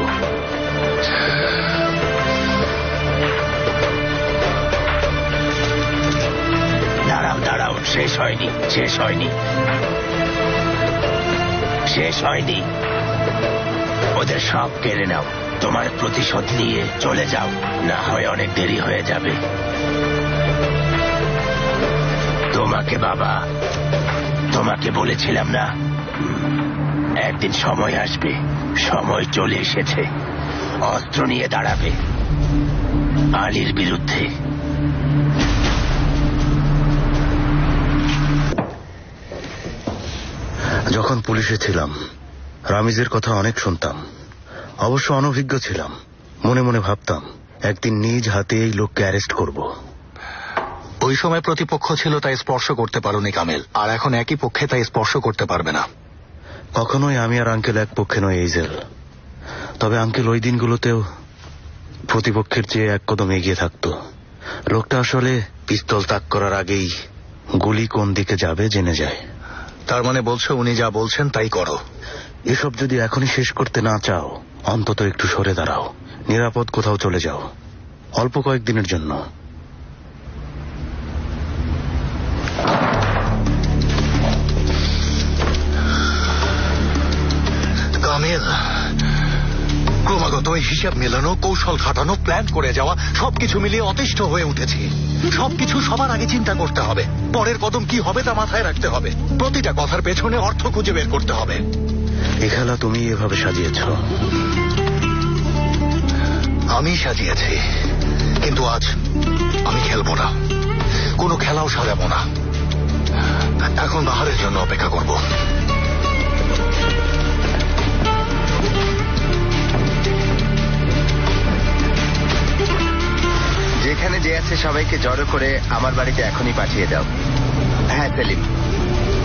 দাঁড়াও দাঁড়াও, শেষ হয়নি, শেষ হয়নি, শেষ হয়নি। ওদের সব কেড়ে নাও, তোমার প্রতিশোধ নিয়ে চলে যাও, না হয় অনেক দেরি হয়ে যাবে। তোমাকে বাবা, তোমাকে বলেছিলাম না, একদিন সময় আসবে, সময় চলে এসেছে। অস্ত্র নিয়ে দাঁড়াবে আলীর বিরুদ্ধে। যখন পুলিশে ছিলাম রামিজের কথা অনেক শুনতাম। অবশ্য অনভিজ্ঞ ছিলাম। মনে মনে ভাবতাম একদিন নিজ হাতে এই লোককে অ্যারেস্ট করব। ওই সময় প্রতিপক্ষ ছিল তাই স্পর্শ করতে পারোনি কামেল, আর এখন একই পক্ষে তাই স্পর্শ করতে পারবে না। কখনোই আমি আর আঙ্কেল এক পক্ষে নয় এইজেল। তবে আঙ্কেল ওই দিনগুলোতেও প্রতিপক্ষের চেয়ে এক কদম এগিয়ে থাকতো। লোকটা আসলে পিস্তল তাক করার আগেই গুলি কোন দিকে যাবে জেনে যায়। তার মানে বলছো উনি যা বলছেন তাই করো? এসব যদি এখনই শেষ করতে না চাও, অন্তত একটু সরে দাঁড়াও, নিরাপদ কোথাও চলে যাও, অল্প কয়েকদিনের জন্য। কামেল, ক্রমাগত হিসাব মেলানো, কৌশল খাটানো, প্ল্যান করে যাওয়া, সবকিছু মিলিয়ে অতিষ্ঠ হয়ে উঠেছি। সবকিছু সবার আগে চিন্তা করতে হবে, পরের কদম কি হবে তা মাথায় রাখতে হবে, প্রতিটা কথার পেছনে অর্থ খুঁজে বের করতে হবে। এ খেলা তুমি এভাবে সাজিয়েছ। আমি সাজিয়েছি, কিন্তু আজ আমি খেলবো না, কোনো খেলাও সাজাবো না। এখন বাহারের জন্য অপেক্ষা করব। আছে সবাইকে জড়ো করে আমার বাড়িতে এখনই পাঠিয়ে দাও। হ্যাঁ সেলিম,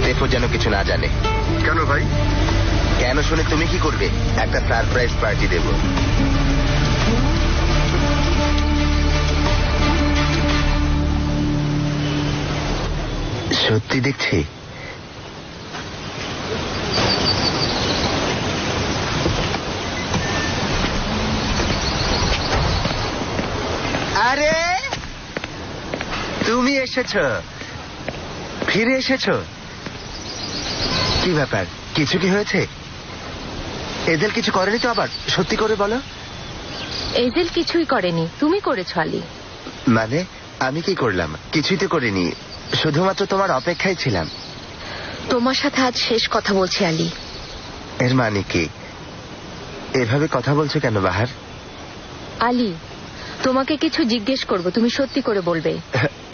দেখো যেন কিছু না জানে। কেন ভাই? কেন শুনে তুমি কি করবে? একটা সারপ্রাইজ পার্টি দেব। সত্যি দেখছি। আরে তুমি এসেছো, ফিরে এসেছো। কি ব্যাপার, কিছু কি হয়েছে? এদের কিছু করেনি তো আবার? সত্যি করে বলো। এজেল কিছুই করেনি, তুমি করেছো আলী। মানে আমি কি করলাম? কিছুই তো করিনি, শুধুমাত্র তোমার অপেক্ষায় ছিলাম। তোমার সাথে আজ শেষ কথা বলছি আলী। এর মানে কি? এভাবে কথা বলছো কেন বাহার? আলী, তোমাকে কিছু জিজ্ঞেস করব, তুমি সত্যি করে বলবে।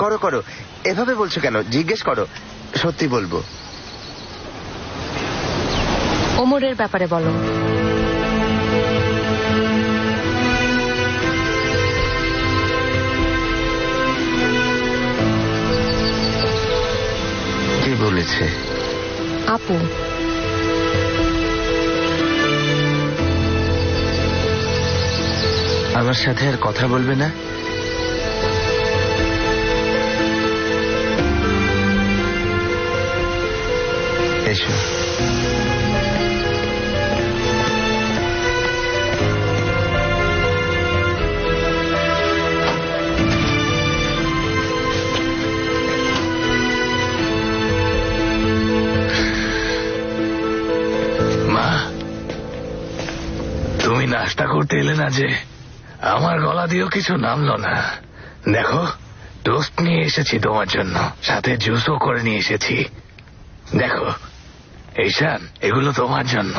করো করো, এভাবে বলছো কেন? জিজ্ঞেস করো, সত্যি বলবো। ওমরের ব্যাপারে বলো। কে বলেছে? আপু। আমার সাথে আর কথা বলবে না? এসো। মা, তুমি নাস্তা করতে এলে না যে? আমার গলা দিয়েও কিছু নামলো না। দেখো, টোস্ট নিয়ে এসেছি তোমার জন্য, সাথে জুসও করে নিয়ে এসেছি। দেখো ঈশান, এগুলো তোমার জন্য।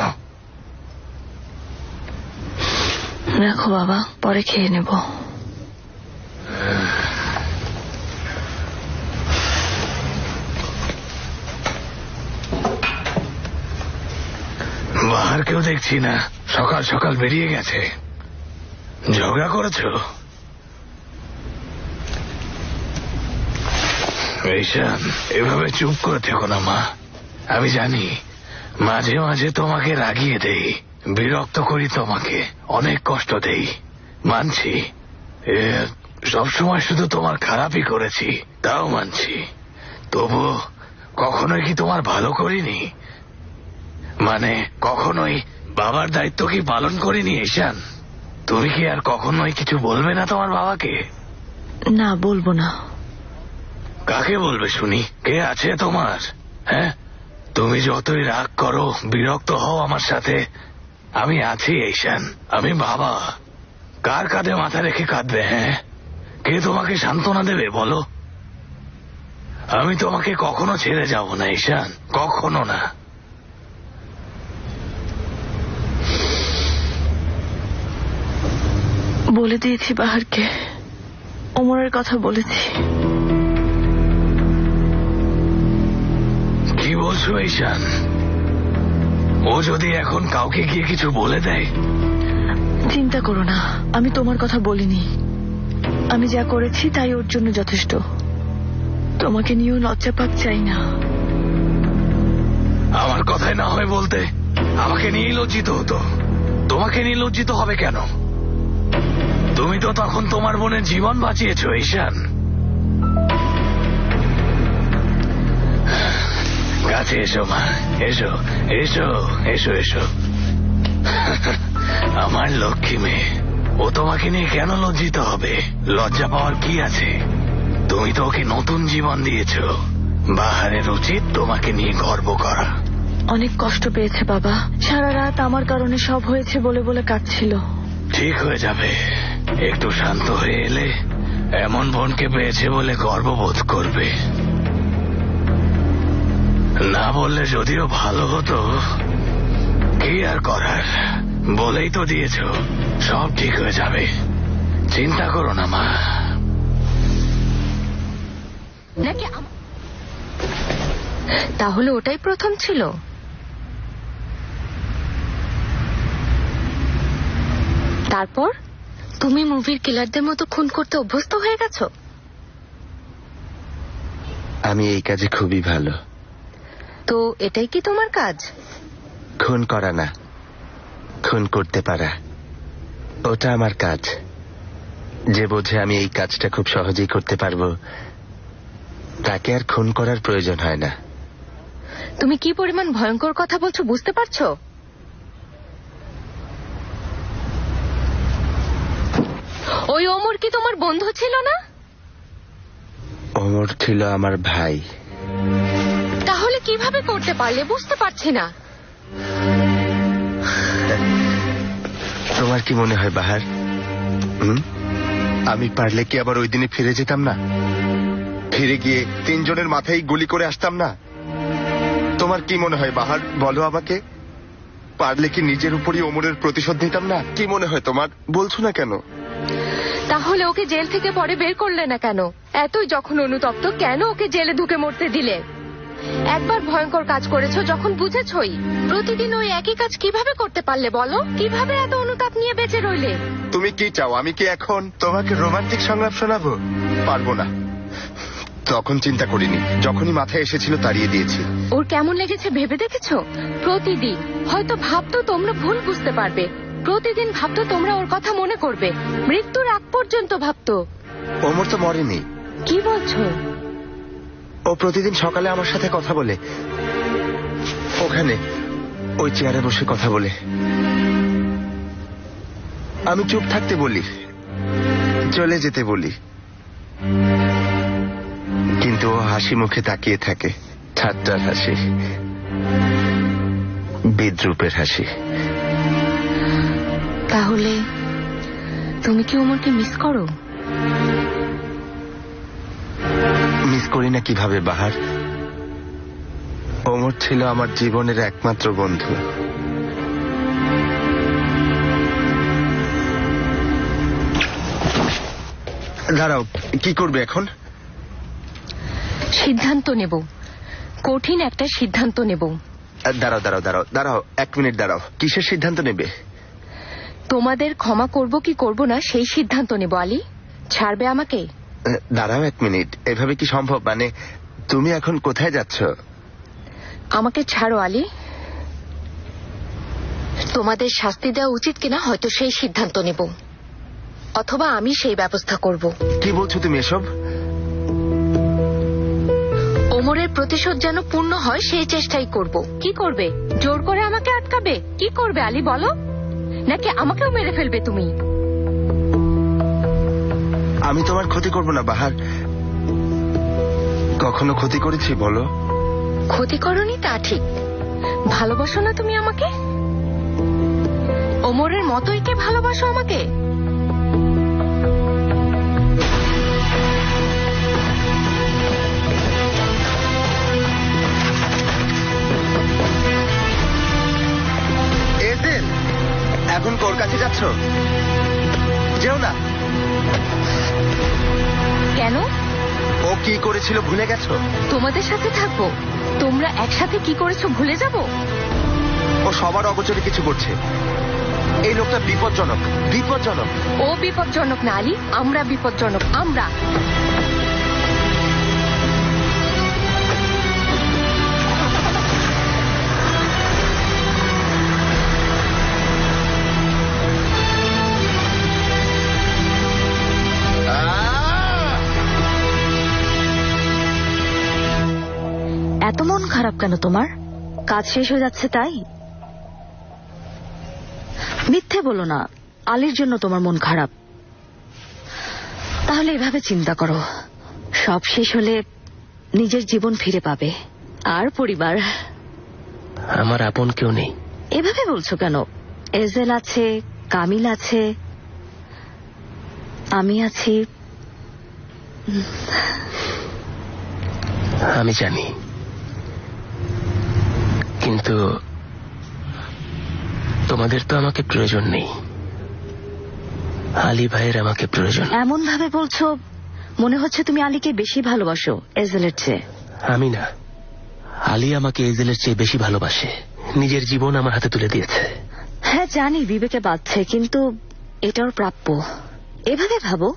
রাখো বাবা, পরে খেয়ে নেব। বাহার কেউ দেখছি না, সকাল সকাল বেরিয়ে গেছে। ঝগড়া করেছো? ঈশান, এভাবে চুপ করে থেকো না মা। আমি জানি মাঝে মাঝে তোমাকে রাগিয়ে দেই, বিরক্ত করি, তোমাকে অনেক কষ্ট দেই, মানছি। সবসময় শুধু তোমার খারাপই করেছি, তাও মানছি। তবু কখনোই কি তোমার ভালো করিনি? মানে কখনোই বাবার দায়িত্ব কি পালন করিনি? ঈশান, তুমি কি আর কখনোই কিছু বলবে না তোমার বাবাকে? না, বলবো না। কাকে বলবে শুনি? কে আছে তোমার? হ্যাঁ, তুমি যতই রাগ করো, বিরক্ত হও আমার সাথে, আমি আছি ঈশান। আমি বাবা। কার কাঁধে মাথা রেখে কাঁদবে? হ্যাঁ, কে তোমাকে সান্ত্বনা দেবে বলো? আমি তোমাকে কখনো ছেড়ে যাব না ঈশান, কখনো না। বলে দিয়েছি বাহারকে, ওমরের কথা বলেছি। কি বলছো ঈশান? ও যদি এখন কাউকে গিয়ে কিছু বলে দেয়? চিন্তা করো না, আমি তোমার কথা বলিনি। আমি যা করেছি তাই ওর জন্য যথেষ্ট। তোমাকে নিয়েও লজ্জা পাক চাই না। আমার কথায় না হয় বলতে, আমাকে নিয়ে লজ্জিত হতো। তোমাকে নিয়ে লজ্জিত হবে কেন? তুমি তো তখন তোমার বোনের জীবন বাঁচিয়েছো ঈশান। কাছে এসো মা, এসো এসো এসো এসো। আমার লক্ষ্মী মেয়ে, ও তোমাকে নিয়ে কেন লজ্জিত হবে? লজ্জা পাওয়ার কি আছে? তুমি তো ওকে নতুন জীবন দিয়েছো। বাহারের উচিত তোমাকে নিয়ে গর্ব করা। অনেক কষ্ট পেয়েছে বাবা, সারা রাত আমার কারণে সব হয়েছে বলে বলে কাঁদছিল। ঠিক হয়ে যাবে, একটু শান্ত হয়ে এলে এমন বোনকে পেয়েছে বলে গর্ববোধ করবে। না বললে যদিও ভালো হতো, কি আর করার, বলেই তো দিয়েছ। সব ঠিক হয়ে যাবে, চিন্তা করো না মা। নাকি তাহলে ওটাই প্রথম ছিল? তারপর তুমি মুভির কিলারদের মতো খুন করতে অভ্যস্ত হয়ে গেছো? আমি এই কাজে খুবই ভালো। তো এটাই কি তোমার কাজ? খুন করা না, খুন করতে পারা, ওটা আমার কাজ। যে বোঝে আমি এই কাজটা খুব সহজেই করতে পারবো, তাকে আর খুন করার প্রয়োজন হয় না। তুমি কি পরিমাণ ভয়ঙ্কর কথা বলছো বুঝতে পারছো? ওই ওমর কি তোমার বন্ধু ছিল না? ওমর ছিল আমার ভাই। তাহলে কিভাবে করতে পারলে বুঝতে পারছি না। তোমার কি মনে হয় বাহার, আমি পারলে কি আবার ওই দিনে ফিরে যেতাম না? ফিরে গিয়ে 3 জনের মাথায় গুলি করে আসতাম না? তোমার কি মনে হয় বাহার, বলো আমাকে? পারলে কি নিজের উপরই ওমরের প্রতিশোধ নিতাম না? কি মনে হয় তোমার? বলছো না কেন? তাহলে ওকে জেল থেকে পরে বের করলে না কেন? এতই যখন অনুতপ্ত, কেন ওকে জেলে ঢুকে মরতে দিলে? একবার ভয়ঙ্কর কাজ করেছো যখন বুঝেছই, প্রতিদিন ওই একই কাজ কিভাবে করতে পারলে বলো? কিভাবে এত অনুতাপ নিয়ে বেঁচে রইলে? তুমি কি চাও আমি কি এখন তোমাকে রোমান্টিক সংলাপ শোনাবো? পারবো না। তখন চিন্তা করিনি, যখনই মাথায় এসেছিল তাড়িয়ে দিয়েছি। ওর কেমন লেগেছে ভেবে দেখেছো? প্রতিদিন হয়তো ভাবতো তোমরা ভুল বুঝতে পারবে, প্রতিদিন ভাবতো তোমরা ওর কথা মনে করবে, মৃত্যুর আগ পর্যন্ত ভাবতো। ওমর তো মরেনি। কি বলছো? ও প্রতিদিন সকালে আমার সাথে কথা বলে, ওখানে ওই চেয়ারে বসে কথা বলে। আমি চুপ থাকতে বলি, চলে যেতে বলি, কিন্তু ও হাসি মুখে তাকিয়ে থাকে। ঠাট্টার হাসি, বিদ্রুপের হাসি। তাহলে তুমি কি ওমরকে মিস করো? মিস করি না কিভাবে বাহার? ওমর ছিল আমার জীবনের একমাত্র বন্ধু। দাঁড়াও, কি করবে এখন? সিদ্ধান্ত নেব, কঠিন একটা সিদ্ধান্ত নেব। দাঁড়াও দাঁড়াও দাঁড়াও দাঁড়াও, 1 মিনিট দাঁড়াও। কিসের সিদ্ধান্ত নেবে? তোমাদের ক্ষমা করব কি করব না সেই সিদ্ধান্ত নেব। আলী, ছাড়বে আমাকে? দাঁড়াও 1 মিনিট, এভাবে কি সম্ভব? মানে তুমি এখন কোথায় যাচ্ছ? আমাকে ছাড়ো আলী। তোমাদের শাস্তি দেওয়া উচিত কিনা হয়তো সেই সিদ্ধান্ত নেব, অথবা আমি সেই ব্যবস্থা করব। কি বলছো তুমি এসব? ওমরের প্রতিশোধ যেন পূর্ণ হয় সেই চেষ্টাই করব। কি করবে? জোর করে আমাকে আটকাবে? কি করবে আলী বলো? নাকি আমাকেও মেরে ফেলবে তুমি? আমি তোমার ক্ষতি করব না বাহার। কখনো ক্ষতি করেছি বলো? ক্ষতি করনি তা ঠিক, ভালোবাসো না তুমি আমাকে? ওমরের মতোই কে ভালোবাসো আমাকে? এজেল, এখন তোর কাছে যাচ্ছ? যেও না। কেন? ও কি করেছিল ভুলে গেছো? তোমাদের সাথে থাকবো, তোমরা একসাথে কি করেছো ভুলে যাব? ও সবার অগোচরে কিছু করছে। এই লোকটা বিপজ্জনক, বিপজ্জনক। ও বিপজ্জনক না আলী, আমরা বিপজ্জনক। আমরা এত মন খারাপ কেন তোমার? কাজ শেষ হয়ে যাচ্ছে তাই? মিথ্যে বলো না, আলীর জন্য তোমার মন খারাপ। তাহলে এভাবে চিন্তা করো, সব শেষ হলে নিজের জীবন ফিরে পাবে, আর পরিবার। আমার আপন কেউ নেই। এভাবে বলছো কেন? এজেল আছে, কামিল আছে, আমি আছি। আমি জানি, কিন্তু তোমাদের তো আমাকে প্রয়োজন নেই। আলী ভাইয়ের আমাকে প্রয়োজন। এমন ভাবে বলছো মনে হচ্ছে তুমি আলীকে বেশি ভালোবাসো এজেলের চেয়ে। আমি না, আলী আমাকে এজেলের চেয়ে বেশি ভালোবাসে। নিজের জীবন আমার হাতে তুলে দিয়েছে। হ্যাঁ জানি বিবেকে বাঁধছে, কিন্তু এটাও প্রাপ্য। এভাবে ভাবো,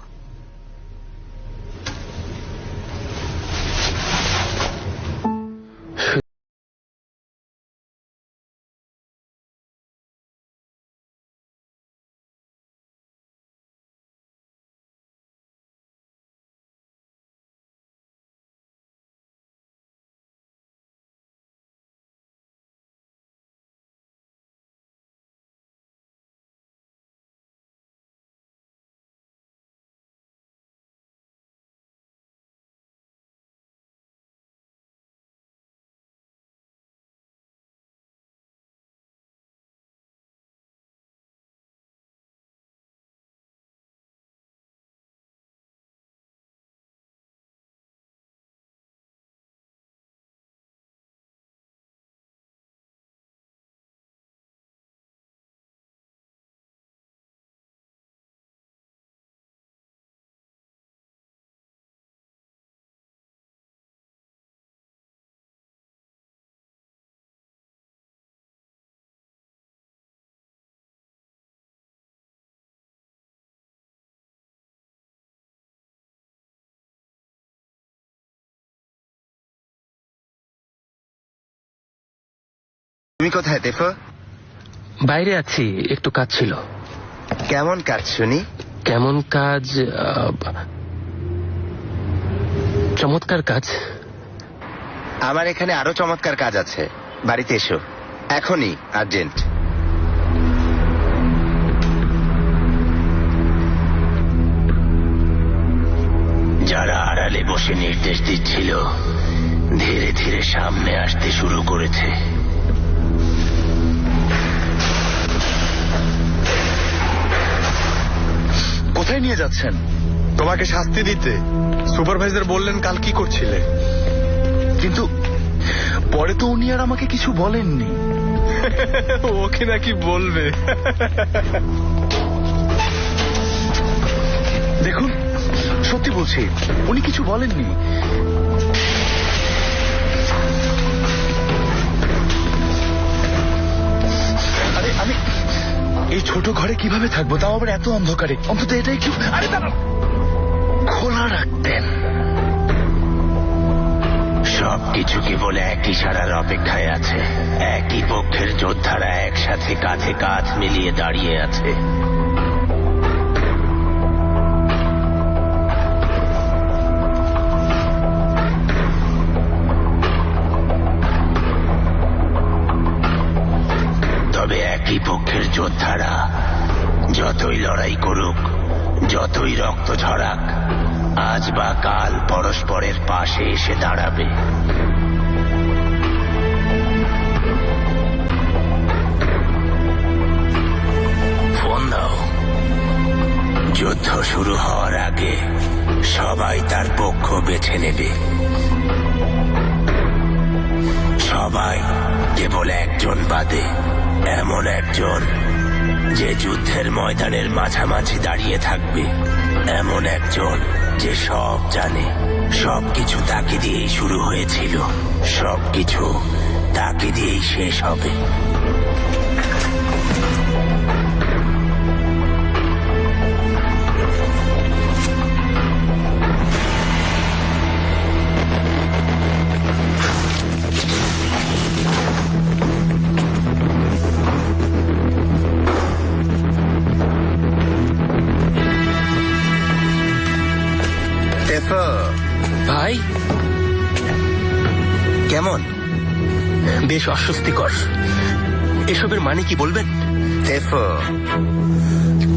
তুমি কোথায় তেফো? বাইরে আছি, একটু কাজ ছিল। কেমন কাজ শুনি? কেমন কাজ? চমৎকার কাজ। আমার এখানে আরো চমৎকার কাজ আছে, বাড়িতে এসো এখনই, আর্জেন্ট। যারা আড়ালে বসে নির্দেশ দিচ্ছিল ধীরে ধীরে সামনে আসতে শুরু করেছে। কোথায় নিয়ে যাচ্ছেন? তোমাকে শাস্তি দিতে। সুপারভাইজার বললেন কাল কি করছিলে। কিন্তু পরে তো উনি আর আমাকে কিছু বলেননি। ওকে নাকি বলবে? দেখুন, সত্যি বলছি, উনি কিছু বলেননি। আরে আমি এই ছোট ঘরে কিভাবে থাকবো, তাও আবার এত অন্ধকারে? অন্তত এটা একটু খোলা রাখতেন। সবকিছু কেবল একই সারার অপেক্ষায় আছে। একই পক্ষের যোদ্ধারা একসাথে কাঁধে কাঁধ মিলিয়ে দাঁড়িয়ে আছে। তবে একই পক্ষের যোদ্ধারা যতই লড়াই করুক, যতই রক্ত ঝরাক, আজ বা কাল পরস্পরের পাশে এসে দাঁড়াবে। ফোন দাও। যুদ্ধ শুরু হওয়ার আগে সবাই তার পক্ষ বেছে নেবে। সবাই, কেবল একজন বাদে। এমন একজন যে যুদ্ধের ময়দানের মাঝামাঝি দাঁড়িয়ে থাকবে। এমন একজন যে সব জানে। সবকিছু তাকে দিয়েই শুরু হয়েছিল, সবকিছু তাকে দিয়েই শেষ হবে। ভাই, কেমন? বেশ অস্বস্তিকর। এসবের মানে কি বলবেন? তেফো,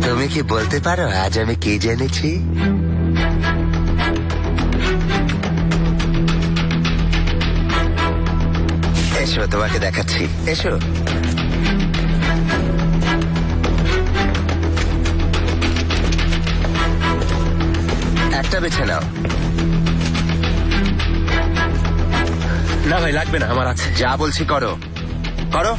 তুমি কি বলতে পারো আজ আমি কি জেনেছি? এসো, তোমাকে দেখাচ্ছি, এসো। একটা বেছে নাও। না ভাই, লাগবে না, আমার আছে। যা বলছি করো, করো।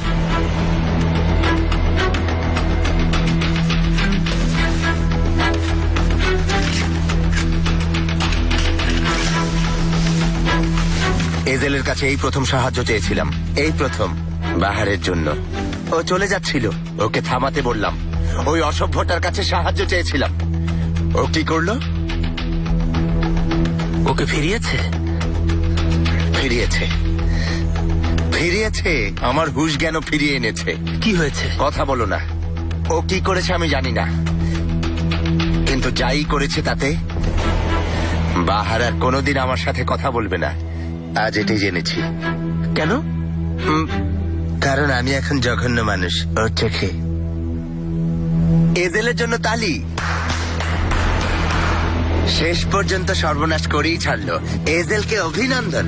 এজেলের কাছে এই প্রথম সাহায্য চেয়েছিলাম, এই প্রথম, বাহারের জন্য। ও চলে যাচ্ছিল, ওকে থামাতে বললাম। ওই অসভ্যটার কাছে সাহায্য চেয়েছিলাম, ও কি করলো? ওকে ফিরিয়েছে। ফিরিয়েছে, ফিরিয়েছে, আমার হুঁশ জ্ঞান ফিরিয়ে এনেছে। কি হয়েছে? কথা বলো না। ও কি করেছে আমি জানি না, কিন্তু যাই করেছে তাতে বাহার আর কোনোদিন আমার সাথে কথা বলবে না। আজ এটাই জেনেছি। কেন? কারণ আমি এখন জঘন্য মানুষ ওর চোখে। এজেলের জন্য তালি। শেষ পর্যন্ত সর্বনাশ করেই ছাড়লো। এজেলকে অভিনন্দন।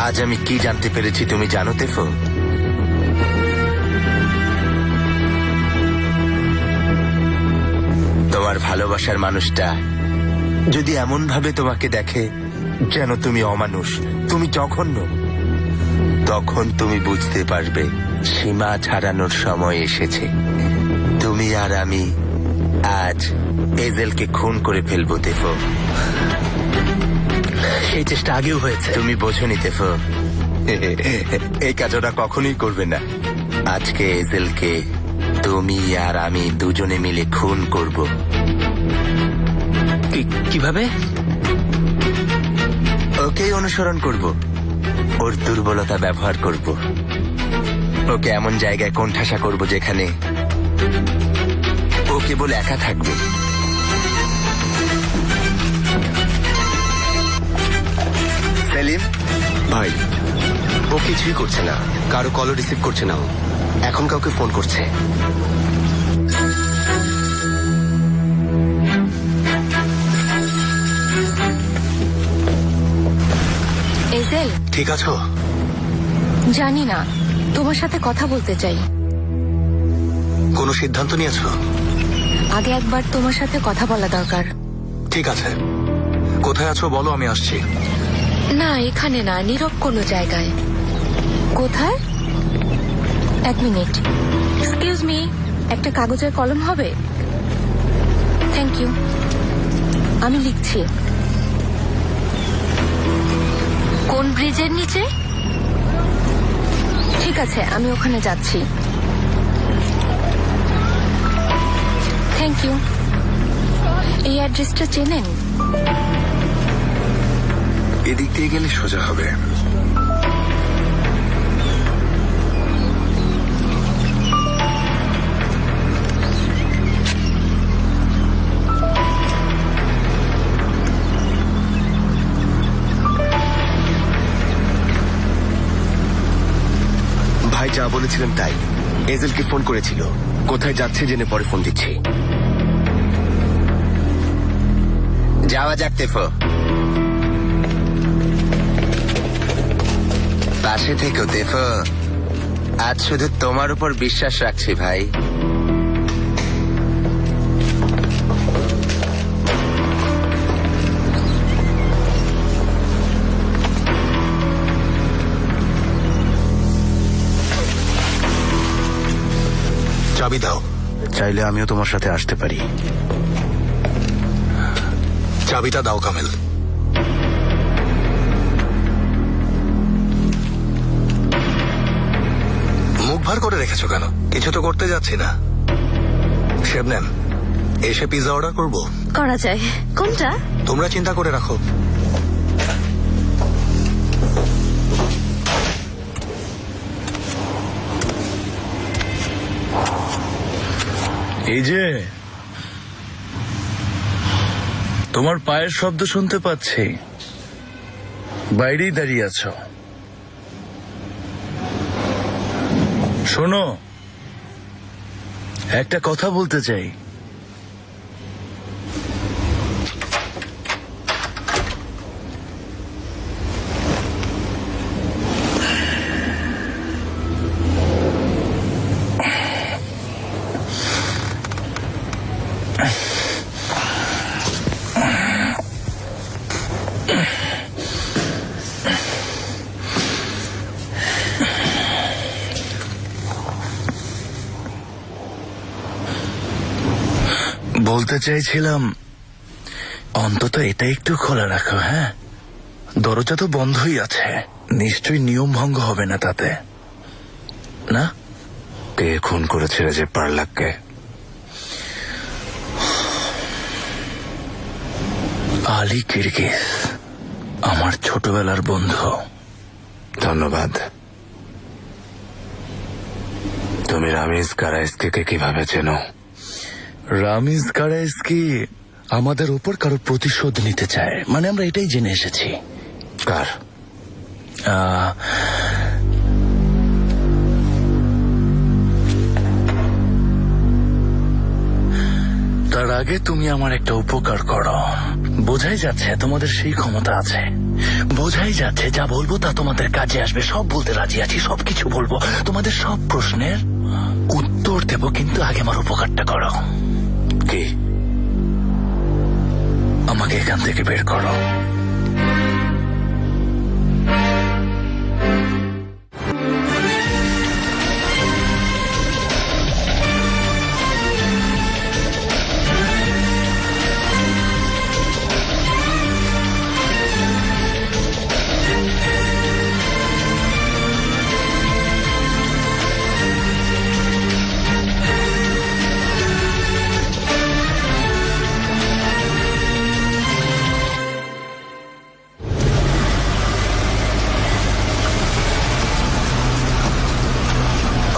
আজ আমি কি জানতে পেরেছি তুমি জানো তেফো? তোমার ভালোবাসার মানুষটা যদি এমন ভাবে তোমাকে দেখে যেন তুমি অমানুষ, তুমি জঘন্য, তখন তুমি বুঝতে পারবে সীমা ছাড়ানোর সময় এসেছে। তুমি আর আমি আজ এজেলকে খুন করে ফেলবো তেফো। সেই চেষ্টা আগেও হয়েছে। তুমি বোঝনি তেফো, এই কাজ ওরা কখনোই করবে না। আজকে এজেলকে তুমি আর আমি দুজনে মিলে খুন করব। কিভাবে? ওকে ওকেই অনুসরণ করব, ওর দুর্বলতা ব্যবহার করব, ওকে এমন জায়গায় কোণঠাসা করব যেখানে ও কেবল একা থাকবে। সেলিম ভাই, ও কিছুই করছে না, কারো কলও রিসিভ করছে না। ও এখন কাউকে ফোন করছে। এজেল, ঠিক আছো? জানি না, তোমার সাথে কথা বলতে চাই। কোনো সিদ্ধান্ত নিয়েছো? আগে একবার তোমার সাথে কথা বলা দরকার। ঠিক আছে, কোথায় আছো বলো, আমি আসছি। না, এখানে না, নীরব কোনো জায়গায়। কোথায়? 1 মিনিট। এক্সকিউজ মি, একটা কাগজের কলম হবে? থ্যাংক ইউ, আমি লিখছি। কোন ব্রিজের নিচে? ঠিক আছে, আমি ওখানে যাচ্ছি। Thank you. এই অ্যাড্রেসটা চেনেন? এদিক দিয়ে গেলে সোজা হবে। ভাই যা বলেছিলেন তাই, এজেলকে ফোন করেছিল, কোথায় যাচ্ছে জেনে পরে ফোন দিচ্ছি। যাওয়া যাক তেফো, পাশে থেকো তেফো। আজ শুধু তোমার উপর বিশ্বাস রাখছি ভাই। চাবি দাও। চাইলে আমিও তোমার সাথে আসতে পারি। চাবিটা দাও কামেল। মুখ ভার করে রেখেছো কেন? কিছু তো করতে যাচ্ছি না। শেবনাম, এসে পিৎজা অর্ডার করব? করা যায়। কোনটা? তোমরা চিন্তা করে রাখো। এই যে তোমার পায়ের শব্দ শুনতে পাচ্ছি, বাইরেই দাঁড়িয়ে আছো। শোনো, একটা কথা বলতে চাই। বলতে চাইছিলাম, অন্তত এটা একটু খোলা রাখো। হ্যাঁ, দরজা তো বন্ধই আছে, নিশ্চয়ই নিয়ম ভঙ্গ হবে না তাতে, না? কে খুন করেছে রেজেপ পারলাককে? আলী কিরগিজ, আমার ছোটবেলার বন্ধু। ধন্যবাদ। তুমি রামিজ কারাইস্কিকে কিভাবে চেনো? রামিজ কারাইস্কি আমাদের উপর কারো প্রতিশোধ নিতে চায়, মানে আমরা এটাই জেনে এসেছি। কার? তার আগে তুমি আমার একটা উপকার করো। বোঝাই যাচ্ছে তোমাদের সেই ক্ষমতা আছে, বোঝাই যাচ্ছে যা বলবো তা তোমাদের কাজে আসবে। সব বলতে রাজি আছি, সবকিছু বলবো, তোমাদের সব প্রশ্নের উত্তর দেব, কিন্তু আগে আমার উপকারটা করো। কি? আমাকে এখান থেকে বের করো।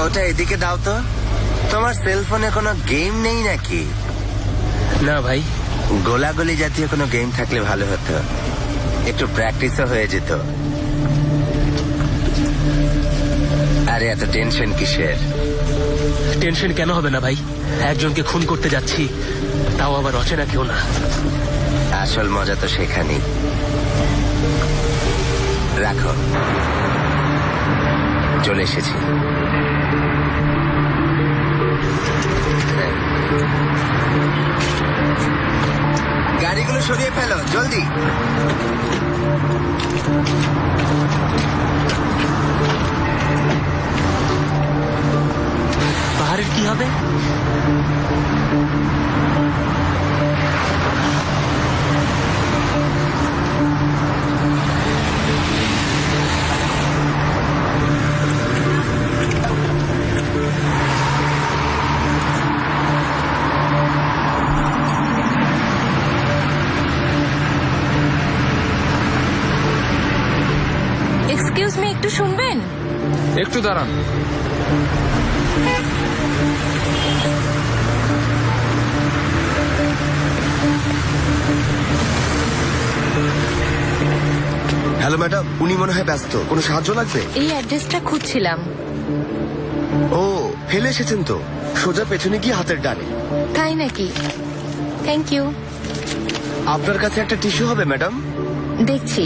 ওটা এদিকে দাও তো। তোমার সেলফোনে কোনো গেম নেই নাকি? না ভাই। গোলাগুলি জাতীয় কোনো গেম থাকলে ভালো হতো, একটু প্র্যাকটিসও হয়ে যেত। আরে এত টেনশন কিসের? টেনশন কেন হবে না ভাই? একজনকে খুন করতে যাচ্ছি, তাও আবার অচেনা কেউ না। আসল মজা তো সেখানেই। রাখো, চলে এসেছি। গাড়িগুলো সরিয়ে ফেলো জলদি। পাহাড়ের কি হবে? এক্সকিউজ মি, একটু শুনবেন? একটু দাঁড়ান। হ্যালো ম্যাডাম, উনি মনে হয় ব্যস্ত, কোনো সাহায্য লাগবে? এই অ্যাড্রেসটা খুঁজছিলাম। ও, ফেলে এসেছেন তো, সোজা পেছনে গিয়ে হাতের ডানে। তাই নাকি? Thank you. আপনার কাছে একটা টিস্যু হবে ম্যাডাম? দেখছি।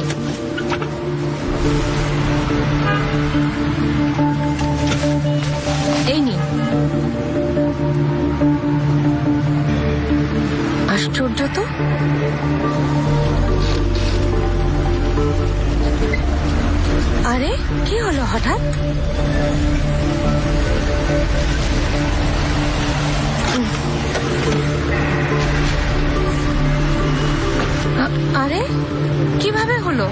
এই নিন। আশ্চর্য তো, আরে কি হলো হঠাৎ? আরে কিভাবে হলো?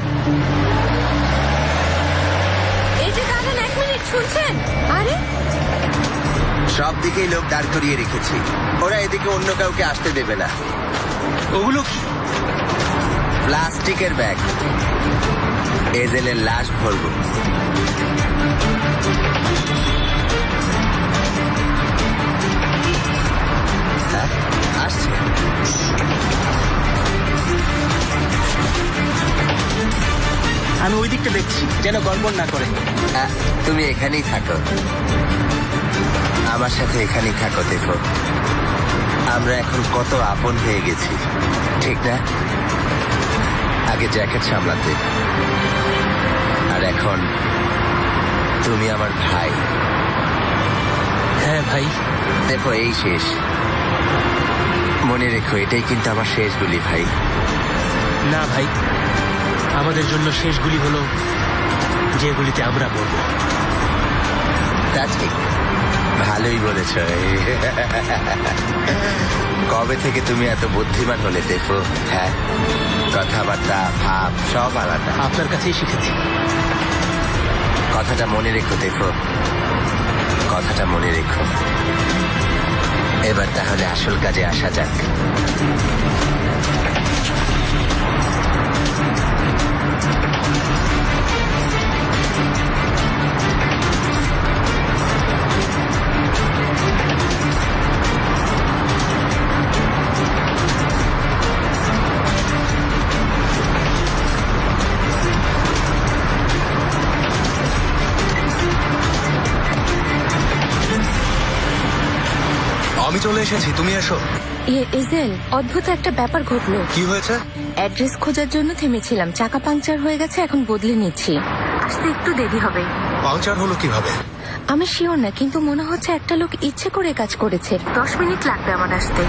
এই যে দাঁড়ান, 1 মিনিট, শুনছেন? আরে সব দিকেই লোক দাঁড় করিয়ে রেখেছি, ওরা এদিকে অন্য কাউকে আসতে দেবে না। ওগুলো কি? প্লাস্টিকের ব্যাগ, এজেলের লাশ ভরবো। হ্যাঁ, আসছে। আমি ওই দিকটা দেখছি, যেন গড়বড় না করে। তুমি এখানেই থাকো, আমার সাথে এখানেই থাকো। দেখো আমরা এখন কত আপন হয়ে গেছি, ঠিক না? আগে জ্যাকেট সামলাতে, আর এখন তুমি আমার ভাই। হ্যাঁ ভাই। দেখো এই শেষ, মনে রেখো এটাই কিন্তু আমার শেষ গুলি ভাই। না ভাই, আমাদের জন্য শেষগুলি হলো যেগুলিতে আমরা মরব। তা ঠিক, ভালোই বলেছ। কবে থেকে তুমি এত বুদ্ধিমান হলে দেখো? হ্যাঁ, কথাবার্তা, ভাব সব আলাদা। আপনার কাছেই শিখেছি। কথাটা মনে রেখো দেখো, কথাটা মনে রেখো। এবার তাহলে আসল কাজে আসা যাক। আমি চলে এসেছি, তুমি এসো। এজেল, অদ্ভুত একটা ব্যাপার ঘটলো। কি হয়েছে? অ্যাড্রেস খোঁজার জন্য থেমেছিলাম, চাকা পাংচার হয়ে গেছে, এখন বদলে নিচ্ছি। আসতে একটু দেরি হবে। পাংচার হলো কিভাবে? আমি শিওর না, কিন্তু মনে হচ্ছে একটা লোক ইচ্ছে করে কাজ করেছে। 10 মিনিট লাগবে আমার আসতে।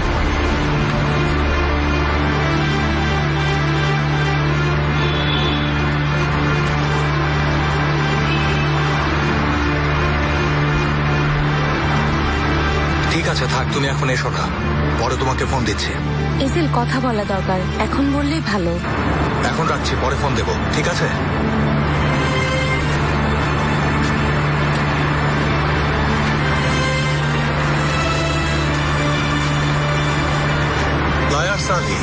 ঠিক আছে থাক, তুমি এখন এসো না, পরে তোমাকে ফোন দিচ্ছি। এজেল, কথা বলা দরকার, এখন বললেই ভালো। এখন রাখছি, পরে ফোন দেবো, ঠিক আছে? লয়ার সালি,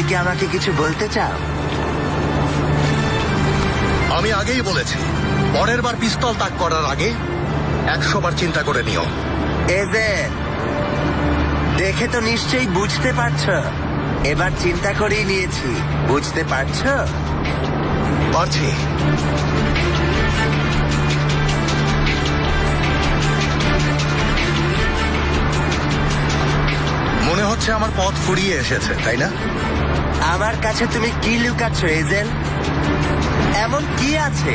কি আমাকে কিছু বলতে চাও? আমি আগেই বলেছি, পরের বার পিস্তল তাক করার আগে 100 বার চিন্তা করে নিও। এজেল, দেখে তো নিশ্চয়ই বুঝতে পারছো এবার চিন্তা করেই নিয়েছি। বুঝতে পারছো? পারছি। মনে হচ্ছে আমার পথ ফুরিয়ে এসেছে, তাই না? আমার কাছে তুমি কি লুকাচ্ছ এজেল? এমন কি আছে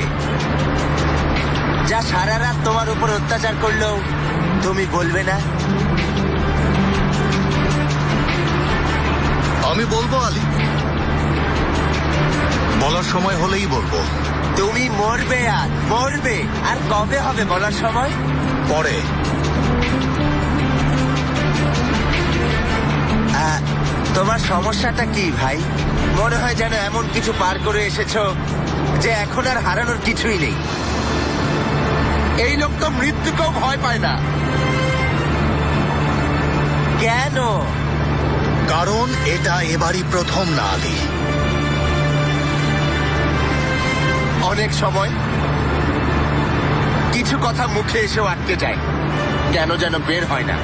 যা সারা রাত তোমার উপর অত্যাচার করলেও তুমি বলবে না? আমি বলবো আলী, বলার সময় হলেই বলবো। তুমি মরবে, আর মরবে। আর কবে হবে বলার সময়? পরে। তোমার সমস্যাটা কি ভাই? মনে হয় যেন এমন কিছু পার করে এসেছো যে এখন আর হারানোর কিছুই নেই। এই লোক তো মৃত্যুকেও ভয় পায় না। কেন? কারণ এটা এবারই প্রথম না আলী। অনেক সময় কিছু কথা মুখে এসেও আটকে যায়, কেন যেন বের হয় না।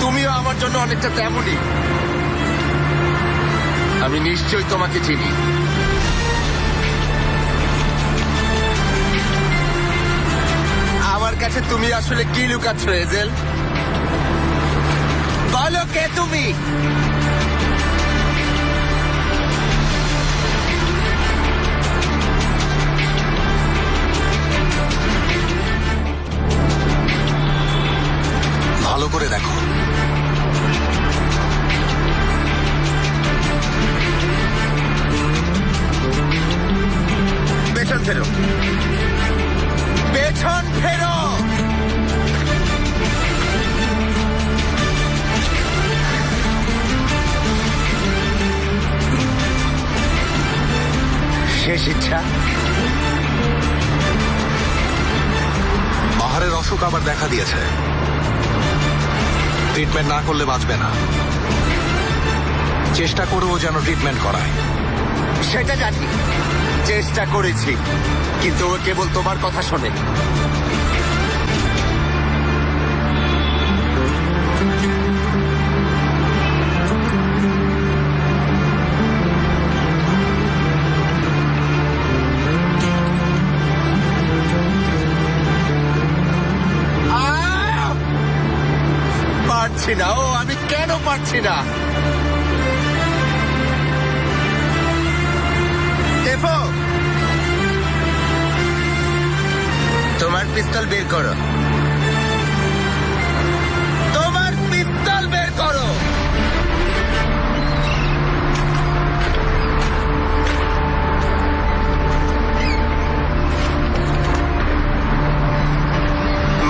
তুমিও আমার জন্য অনেকটা তেমনই। আমি নিশ্চয়ই তোমাকে চিনি। আমার কাছে তুমি আসলে কি লুকাচ্ছ এজেল? বলো, কে তুমি? ভালো করে দেখো। পেছন ফেরো, পেছন ফেরো। শেষ ইচ্ছা। বাহারের অসুখ আবার দেখা দিয়েছে। ট্রিটমেন্ট না করলে বাঁচবে না। চেষ্টা করেও যেন ট্রিটমেন্ট করায়। সেটা জানি, চেষ্টা করেছি, কিন্তু ও কেবল তোমার কথা শোনে। পারছি না। ও, আমি কেন পারছি না? তোমার পিস্তল বের করো। তোমার পিস্তল বের করো।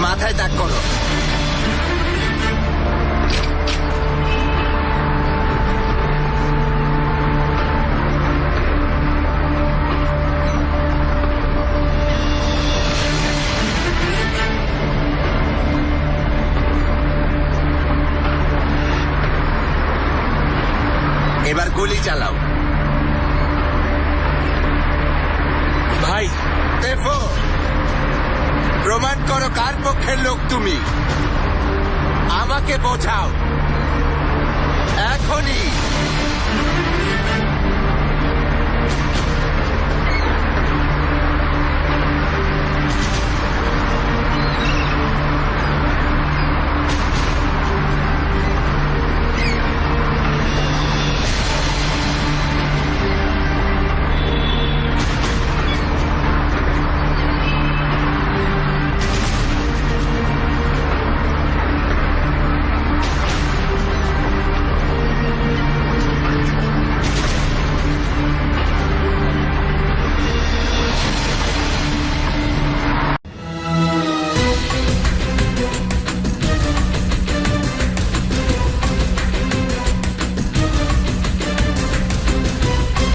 মাথায় দাগ করো। এবার গুলি চালাও। ভাই, দেখো, প্রমাণ করো কার পক্ষের লোক তুমি। আমাকে বোঝাও এখনই।